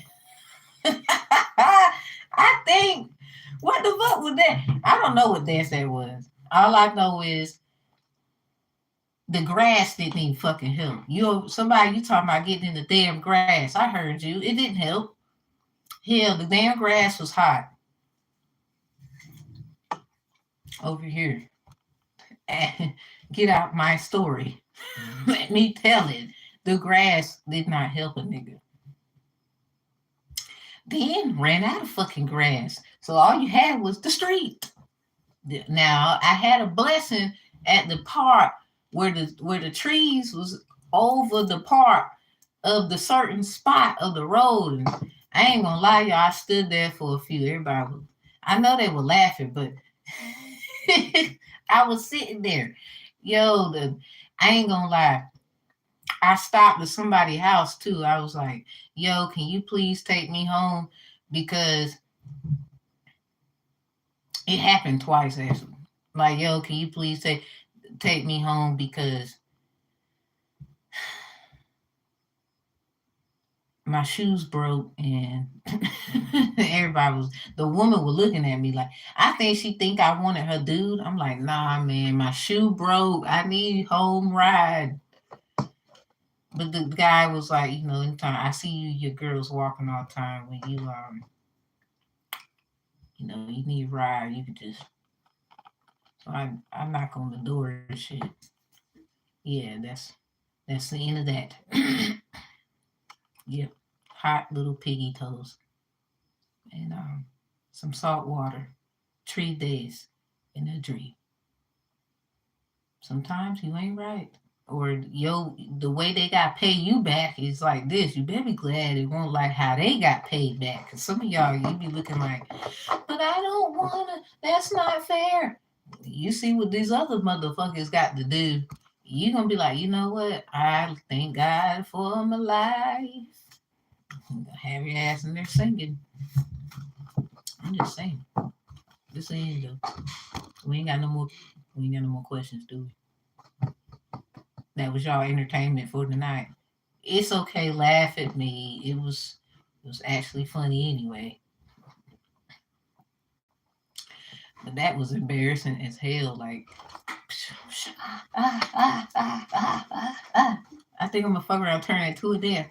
I I think, what the fuck was that? I don't know what dance that was. All I know is the grass didn't even fucking help. Somebody you talking about getting in the damn grass. I heard you. It didn't help. Hell, the damn grass was hot over here. Get out my story. Let me tell it. The grass did not help a nigga. Then ran out of fucking grass. So all you had was the street. Now I had a blessing at the park where the trees was over the part of the certain spot of the road. And I ain't gonna lie, y'all. I stood there for a few. Everybody was, I know they were laughing, but I was sitting there. Yo, I ain't gonna lie. I stopped at somebody's house too. I was like, yo, can you please take me home? Because it happened twice actually. Like, yo, can you please take me home because my shoes broke and the woman was looking at me like, I think she think I wanted her dude. I'm like, nah, man, my shoe broke. I need home ride. But the guy was like, anytime I see your girls walking all the time when you need a ride, you could just. So I knock on the door and shit. Yeah, that's the end of that. Yep, hot little piggy toes and some salt water. 3 days in a dream. Sometimes you ain't right. Or the way they got pay you back is like this. You better be glad it won't like how they got paid back. Cause some of y'all you be looking like, but I don't wanna. That's not fair. You see what these other motherfuckers got to do. You gonna be like, you know what? I thank God for my life. Have your ass in there singing. I'm just saying. This ain't though. We ain't got no more. We ain't got no more questions, do we? That was y'all entertainment for tonight. It's okay, laugh at me. It was actually funny anyway. But that was embarrassing as hell. Like, I think I'm gonna fuck around, turn that to a dance.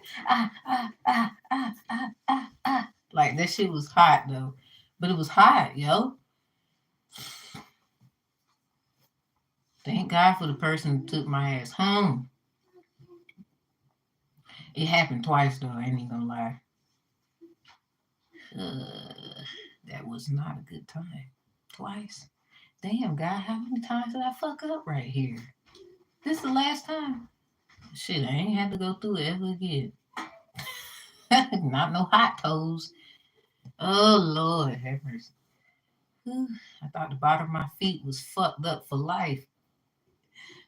Like that shit was hot though, but it was hot, yo. Thank God for the person who took my ass home. It happened twice though. I ain't even gonna lie. That was not a good time. Twice. Damn, God, how many times did I fuck up right here? This the last time. Shit, I ain't had to go through it ever again. Not no hot toes. Oh Lord, have mercy. I thought the bottom of my feet was fucked up for life.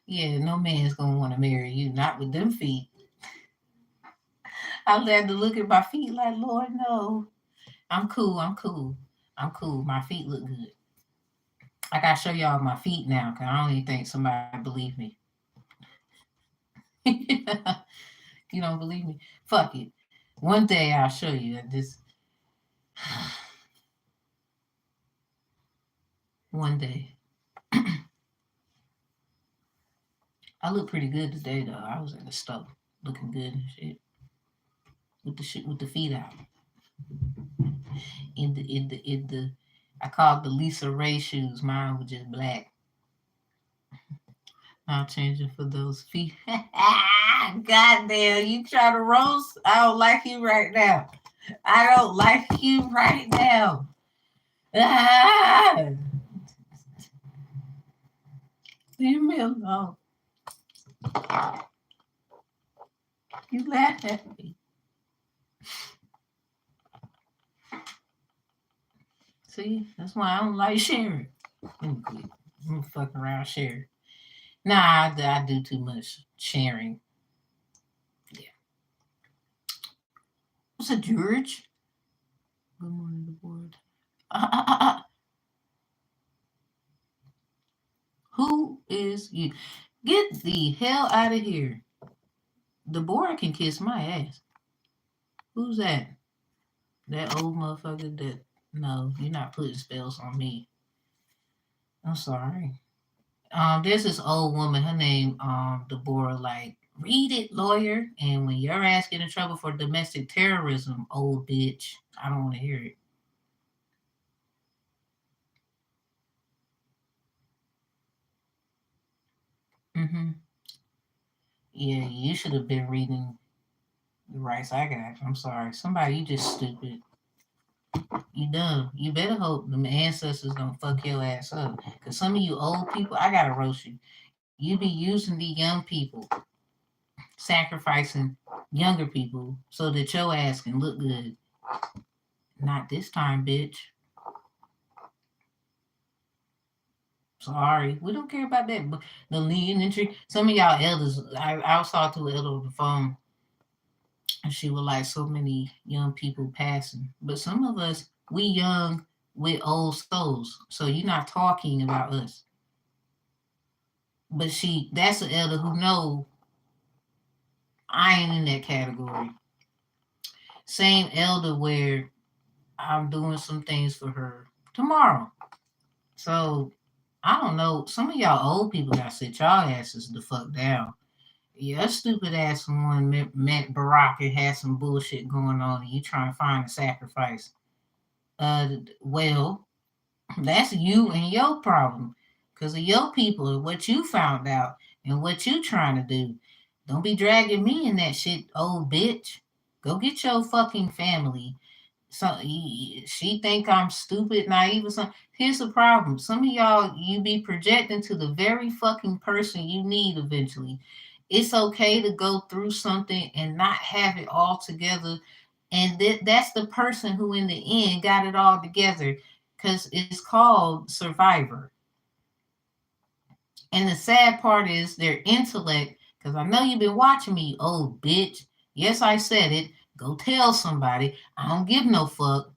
Yeah, no man's gonna want to marry you, not with them feet. I had to look at my feet like, Lord, no. I'm cool. I'm cool. I'm cool. My feet look good. I gotta show y'all my feet now, cause I don't even think somebody believe me. You don't believe me? Fuck it. One day I'll show you. This one day. I look pretty good today though. I was in the store looking good and shit. With the feet out. In the I called the Lisa Ray shoes. Mine were just black. I'm changing for those feet. God damn, you try to roast? I don't like you right now. I don't like you right now. Ah! Leave me alone. You laugh at me. See, that's why I don't like sharing. I'm gonna fuck around sharing. Nah, I do too much sharing. Yeah. What's up, George? Good morning, the board. Who is you? Get the hell out of here. The board can kiss my ass. Who's that? That old motherfucker that No, you're not putting spells on me. I'm sorry. There's this old woman, her name, Deborah, like, read it, lawyer. And when your ass get in trouble for domestic terrorism, old bitch, I don't want to hear it. Mm-hmm. Yeah, you should have been reading the rights I got. I'm sorry. Somebody, you just stupid. You dumb. You better hope the ancestors don't fuck your ass up. Because some of you old people, I got to roast you. You be using the young people, sacrificing younger people so that your ass can look good. Not this time, bitch. Sorry, we don't care about that. But the lineage, some of y'all elders, I was talking to an elder on the phone, and she was like, so many young people passing. But some of us, we young with old souls. So you're not talking about us. But that's an elder who know I ain't in that category. Same elder where I'm doing some things for her tomorrow. So I don't know. Some of y'all old people got to sit y'all asses the fuck down. Yeah, stupid ass one met Barack and had some bullshit going on, and you trying to find a sacrifice. Well, that's you and your problem, cause of your people and what you found out and what you trying to do. Don't be dragging me in that shit, old bitch. Go get your fucking family. So she think I'm stupid, naive, or something. Here's the problem: some of y'all, you be projecting to the very fucking person you need eventually. It's okay to go through something and not have it all together, and that's the person who, in the end, got it all together, because it's called Survivor. And the sad part is their intellect. Because I know you've been watching me, old bitch. Yes, I said it. Go tell somebody. I don't give no fuck.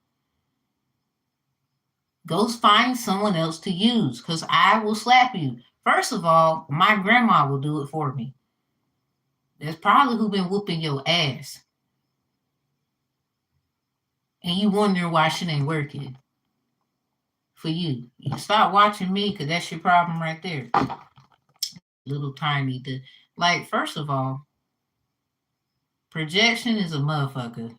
Go find someone else to use, because I will slap you. First of all, my grandma will do it for me. That's probably who been whooping your ass. And you wonder why shit ain't working for you. You stop watching me, because that's your problem right there. Little tiny. Like, first of all, projection is a motherfucker.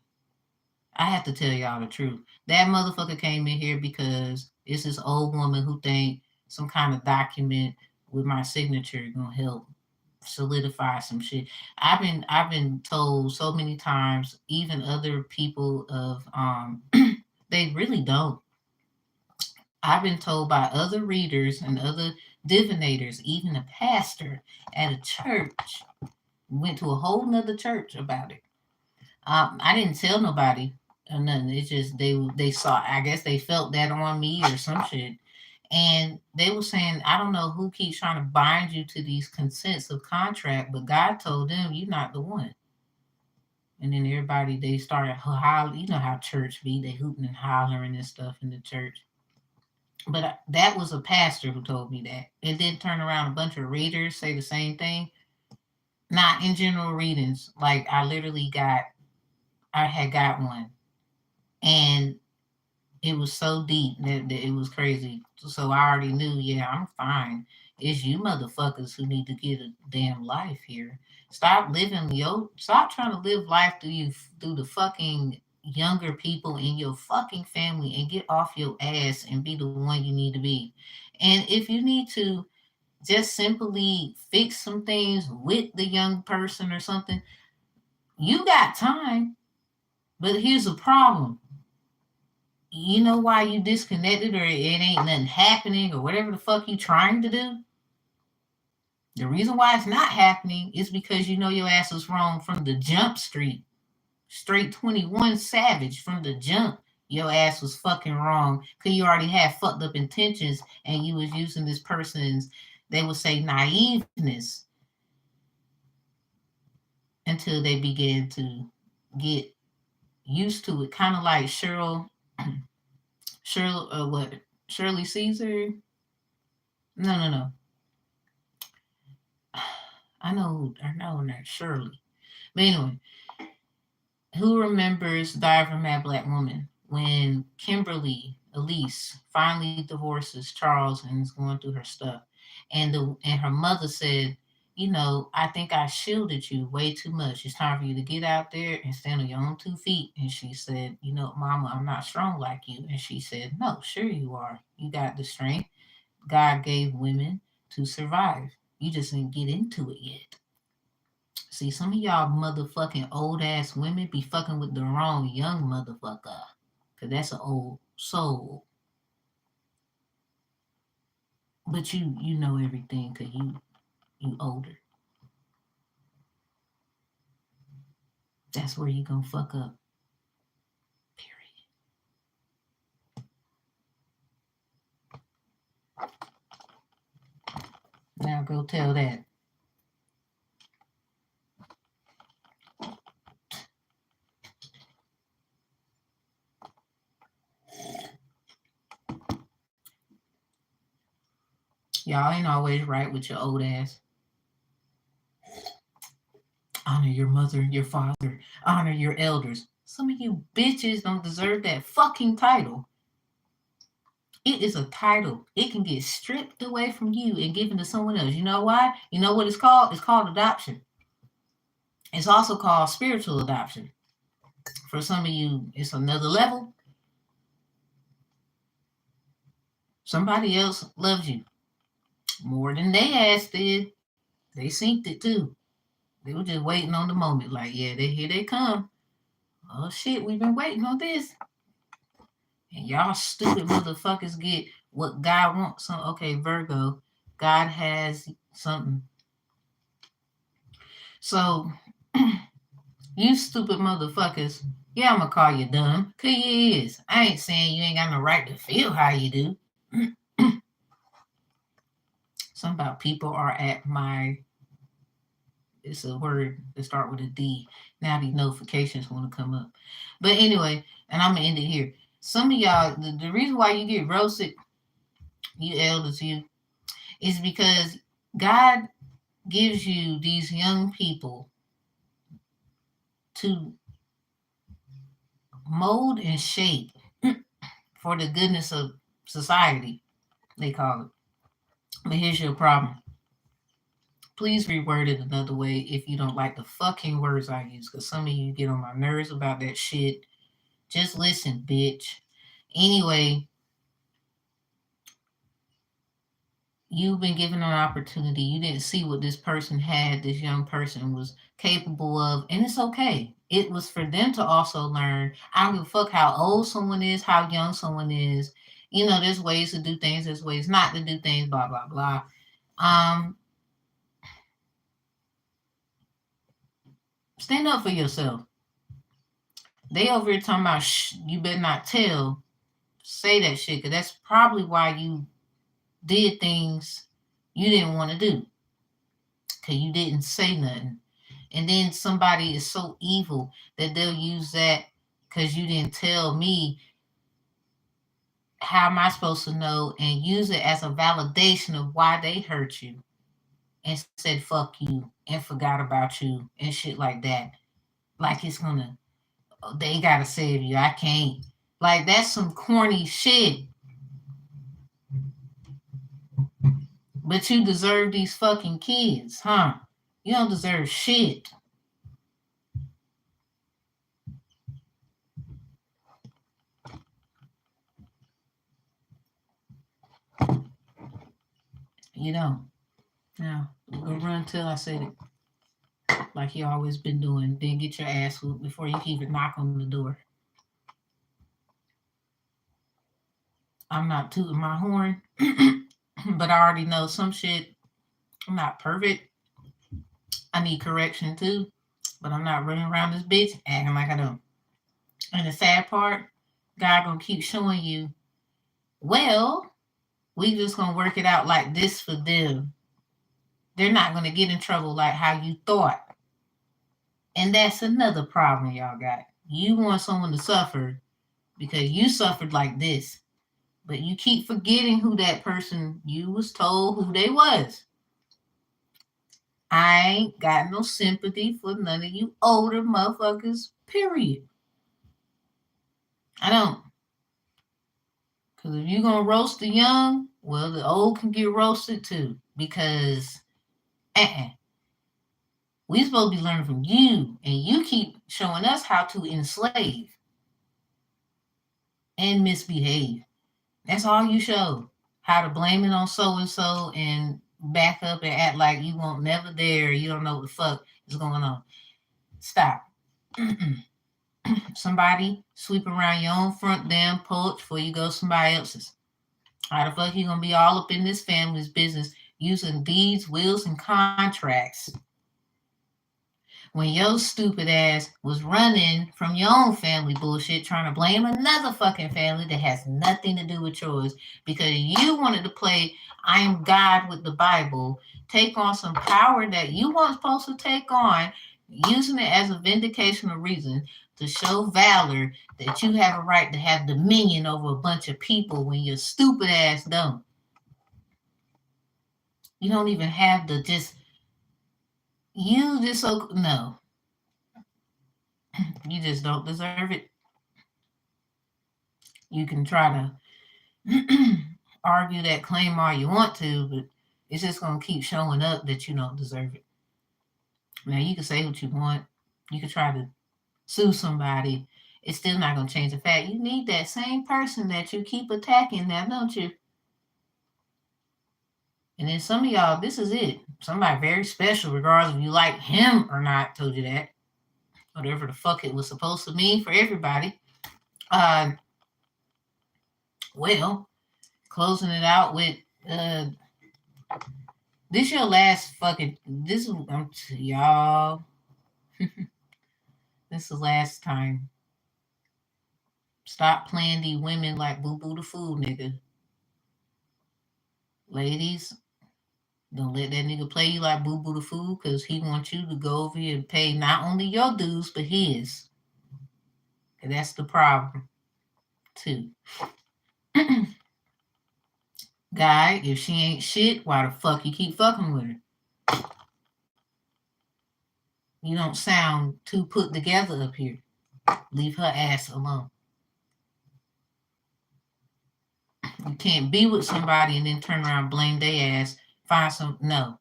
I have to tell y'all the truth. That motherfucker came in here because it's this old woman who think some kind of document with my signature gonna help solidify some shit. I've been told so many times, even other people of they really don't. I've been told by other readers and other divinators, even a pastor at a church, went to a whole nother church about it. I didn't tell nobody or nothing. It's just they saw. I guess they felt that on me or some shit, and they were saying, I don't know who keeps trying to bind you to these consents of contract, but God told them you're not the one. And then everybody, they started hollering. You know how church be, they hooting and hollering and stuff in the church. But that was a pastor who told me that. And then turn around, a bunch of readers say the same thing. Not in general readings. Like I had got one, and it was so deep that it was crazy. So I already knew, yeah, I'm fine. It's you motherfuckers who need to get a damn life here. Stop trying to live life through the fucking younger people in your fucking family, and get off your ass and be the one you need to be. And if you need to just simply fix some things with the young person or something, you got time. But here's the problem: you know why you disconnected, or it ain't nothing happening, or whatever the fuck you trying to do? The reason why it's not happening is because you know your ass was wrong from the jump street. Straight 21 savage from the jump. Your ass was fucking wrong because you already had fucked up intentions, and you was using this person's, they would say, naiveness until they began to get used to it. Kind of like Shirley Caesar. No, no, no. I know that Shirley. But anyway, who remembers Die from Mad Black Woman? when Kimberly Elise finally divorces Charles and is going through her stuff, and her mother said, you know, I think I shielded you way too much. It's time for you to get out there and stand on your own 2 feet. And she said, you know, Mama, I'm not strong like you. And she said, no, sure you are. You got the strength God gave women to survive. You just didn't get into it yet. See, some of y'all motherfucking old ass women be fucking with the wrong young motherfucker. Cause that's an old soul. But you know everything cause you older. That's where you gonna fuck up. Period. Now go tell that. Y'all ain't always right with your old ass. Honor your mother, your father, honor your elders. Some of you bitches don't deserve that fucking title. It is a title. It can get stripped away from you and given to someone else. You know why? You know what it's called? It's called adoption. It's also called spiritual adoption. For some of you, it's another level. Somebody else loves you more than they ass did. They synced it too. They were just waiting on the moment. Like, yeah, here they come. Oh shit, we've been waiting on this. And y'all stupid motherfuckers get what God wants. So, okay, Virgo, God has something. So, you stupid motherfuckers, yeah, I'm gonna call you dumb. Cause you is. I ain't saying you ain't got no right to feel how you do. Some about people are at my, it's a word that start with a D. Now these notifications want to come up. But anyway, and I'm gonna end it here. Some of y'all, the reason why you get roasted, you elders, is because God gives you these young people to mold and shape for the goodness of society, they call it. But here's your problem. Please reword it another way if you don't like the fucking words I use, because some of you get on my nerves about that shit. Just listen, bitch. Anyway, you've been given an opportunity. You didn't see what this person had, this young person was capable of, and it's okay. It was for them to also learn. I don't give a fuck how old someone is, how young someone is. You know, there's ways to do things, there's ways not to do things, blah, blah, blah. Stand up for yourself. They over here talking about, you better not say that shit, because that's probably why you did things you didn't want to do, because you didn't say nothing. And then somebody is so evil that they'll use that because you didn't tell me. How am I supposed to know? And use it as a validation of why they hurt you and said fuck you and forgot about you and shit like that. Like it's gonna, they gotta save you. I can't. Like that's some corny shit. But you deserve these fucking kids, huh? You don't deserve shit. You don't. Now, go run till I said it. Like you always been doing. Then get your ass whooped before you can even knock on the door. I'm not tooting my horn, but I already know some shit. I'm not perfect. I need correction too, but I'm not running around this bitch acting like I don't. And the sad part, God gonna keep showing you, well, we just gonna work it out like this for them. They're not gonna get in trouble like how you thought. And that's another problem y'all got. You want someone to suffer because you suffered like this. But you keep forgetting who that person you was told who they was. I ain't got no sympathy for none of you older motherfuckers, period. I don't. Because if you're going to roast the young, well, the old can get roasted too. Because we supposed to be learning from you, and you keep showing us how to enslave and misbehave. That's all you show. How to blame it on so and so and back up and act like you won't never there. You don't know what the fuck is going on. Stop. Somebody sweep around your own front damn porch before you go somebody else's. How the fuck you gonna be all up in this family's business using deeds, wills, and contracts when your stupid ass was running from your own family bullshit, trying to blame another fucking family that has nothing to do with yours because you wanted to play I am God with the Bible, take on some power that you weren't supposed to take on, using it as a vindication of reason to show valor that you have a right to have dominion over a bunch of people when your stupid ass don't. You don't even have the just you just so no. You just don't deserve it. You can try to argue that claim all you want to, but it's just gonna keep showing up that you don't deserve it. Now you can say what you want. You can try to sue somebody. It's still not gonna change the fact you need that same person that you keep attacking now, don't you? And then some of y'all, this is it. Somebody very special, regardless if you like him or not, told you that. Whatever the fuck it was supposed to mean for everybody. Uh, well, closing it out with this your last fucking this y'all. This is the last time. Stop playing these women like Boo Boo the Fool, nigga. Ladies, don't let that nigga play you like Boo Boo the Fool because he wants you to go over here and pay not only your dues but his. And that's the problem, too. Guy, if she ain't shit, why the fuck you keep fucking with her? You don't sound too put together up here. Leave her ass alone. You can't be with somebody and then turn around and blame their ass. Find some no.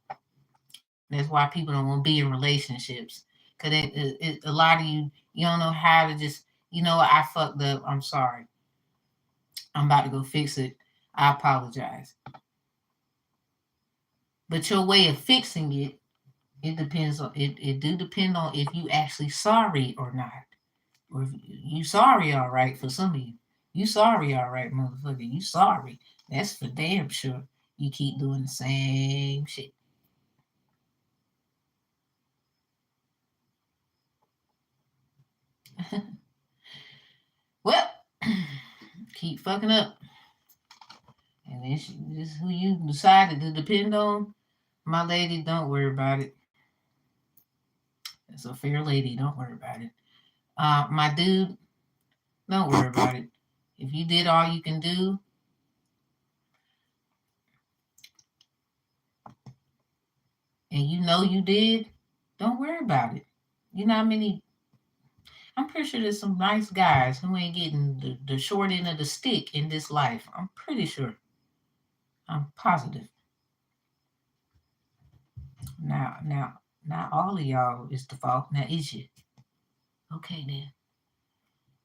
That's why people don't want to be in relationships. Cause a lot of you don't know how to just I fucked up. I'm sorry. I'm about to go fix it. I apologize. But your way of fixing it, it depends on it do depend on if you actually sorry or not. Or if you sorry all right for some of you. You sorry all right, motherfucker. You sorry. That's for damn sure. You keep doing the same shit. Well, keep fucking up. And this is who you decided to depend on. My lady, don't worry about it. It's a fair lady. Don't worry about it. My dude, don't worry about it. If you did all you can do, and you know you did, don't worry about it. You know how many? I'm pretty sure there's some nice guys who ain't getting the short end of the stick in this life. I'm pretty sure. I'm positive. Now, not all of y'all is the fault. Now, is you? Okay, then.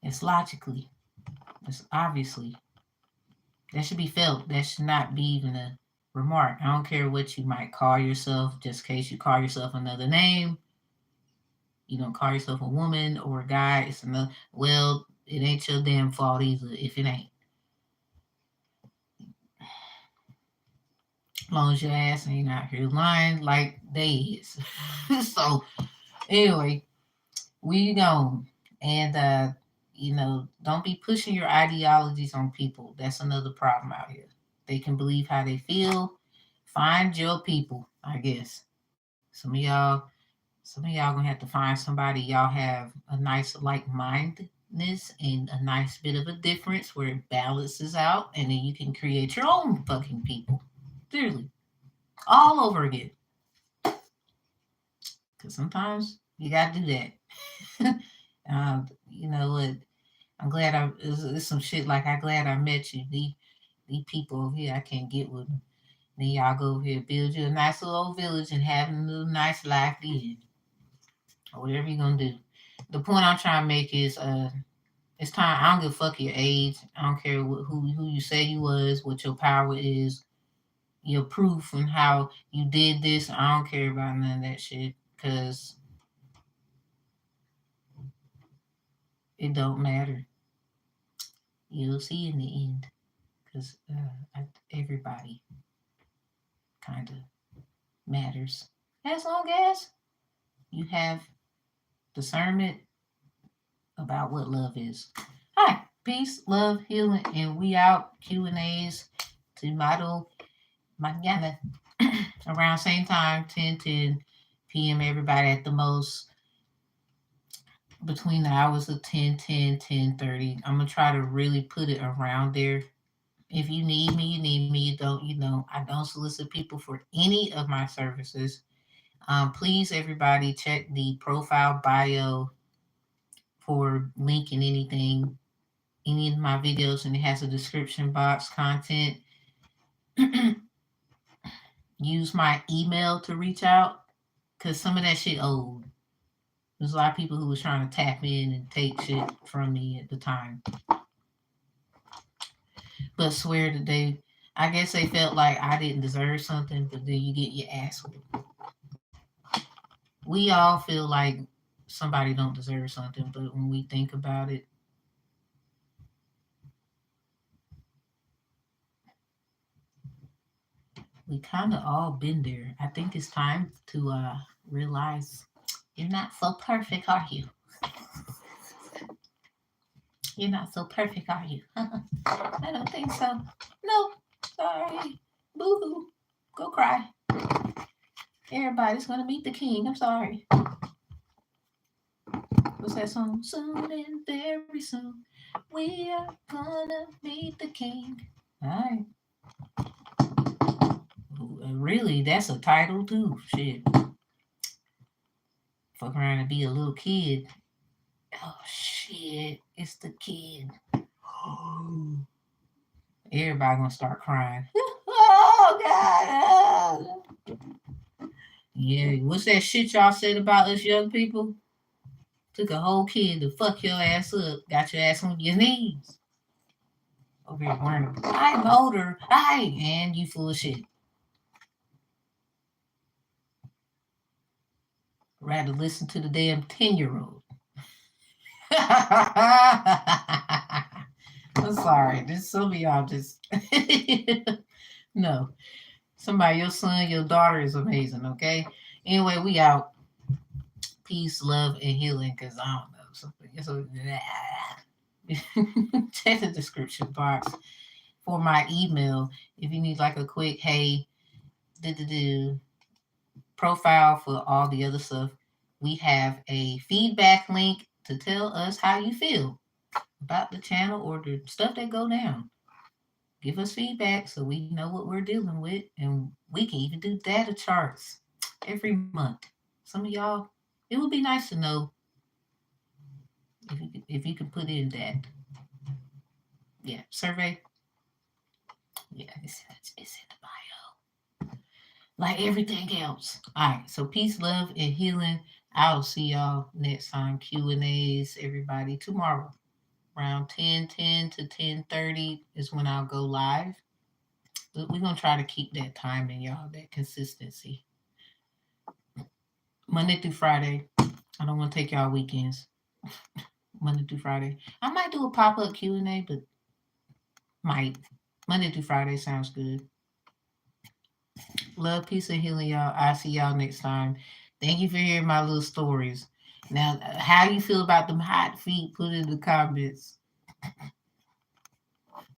It's logically. It's obviously. That should be felt. That should not be even a remark. I don't care what you might call yourself, just in case you call yourself another name. You don't call yourself a woman or a guy. It's another. Well, it ain't your damn fault either if it ain't. As long as your ass ain't out here lying like they is. So anyway, we gone. And don't be pushing your ideologies on people. That's another problem out here. They can believe how they feel. Find your people, I guess. Some of y'all gonna have to find somebody y'all have a nice like-mindedness and a nice bit of a difference where it balances out, and then you can create your own fucking people. Seriously, all over again. Because sometimes you gotta do that. You know what? I'm glad it's some shit like I glad I met you. These people over here, I can't get with them. Then y'all go over here, build you a nice little old village and have a little nice life then. Or whatever you're gonna do. The point I'm trying to make is it's time. I don't give a fuck your age. I don't care who you say you was, what your power is, your proof and how you did this. I don't care about none of that shit because it don't matter. You'll see in the end because everybody kind of matters as long as you have discernment about what love is. Hi, peace, love, healing, and we out. Q&As tomorrow mañana around same time, 10 p.m. Everybody at the most between the hours of 10:30. I'm gonna try to really put it around there. If you need me, you need me. You don't, you know. I don't solicit people for any of my services. Please, everybody, check the profile bio for link and anything, any of my videos, and it has a description box content. Use my email to reach out because some of that shit old. There's a lot of people who was trying to tap in and take shit from me at the time. But swear that I guess they felt like I didn't deserve something, but then you get your ass whipped. We all feel like somebody don't deserve something, but when we think about it, we kind of all been there. I think it's time to realize you're not so perfect, are you? You're not so perfect, are you? I don't think so. No, sorry. Boo hoo. Go cry. Everybody's gonna meet the king. I'm sorry. What's that song? Soon and very soon, we are gonna meet the king. All right. Really, that's a title too. Shit. Fuck around and be a little kid. Oh shit, it's the kid. Everybody gonna start crying. Oh God. Yeah, what's that shit y'all said about us young people? Took a whole kid to fuck your ass up. Got your ass on your knees. Over here wearing I'm older. And you full of shit. Rather listen to the damn 10-year-old. I'm sorry. This some of y'all just no. Somebody, your son, your daughter is amazing, okay? Anyway, we out. Peace, love, and healing, because I don't know. Check the description box for my email if you need like a quick hey profile for all the other stuff. We have a feedback link to tell us how you feel about the channel or the stuff that go down. Give us feedback so we know what we're dealing with, and we can even do data charts every month. Some of y'all, it would be nice to know if you can put in that. Yeah, survey. Yeah, it's in the bio. Like everything else. All right, so peace, love, and healing. I'll see y'all next time. Q&As, everybody, tomorrow. Around 10 to 10:30 is when I'll go live. But we're going to try to keep that timing, y'all, that consistency. Monday through Friday. I don't want to take y'all weekends. Monday through Friday. I might do a pop-up Q&A, but might. Monday through Friday sounds good. Love, peace, and healing, y'all. I'll see y'all next time. Thank you for hearing my little stories. Now, how you feel about them hot feet, put in the comments.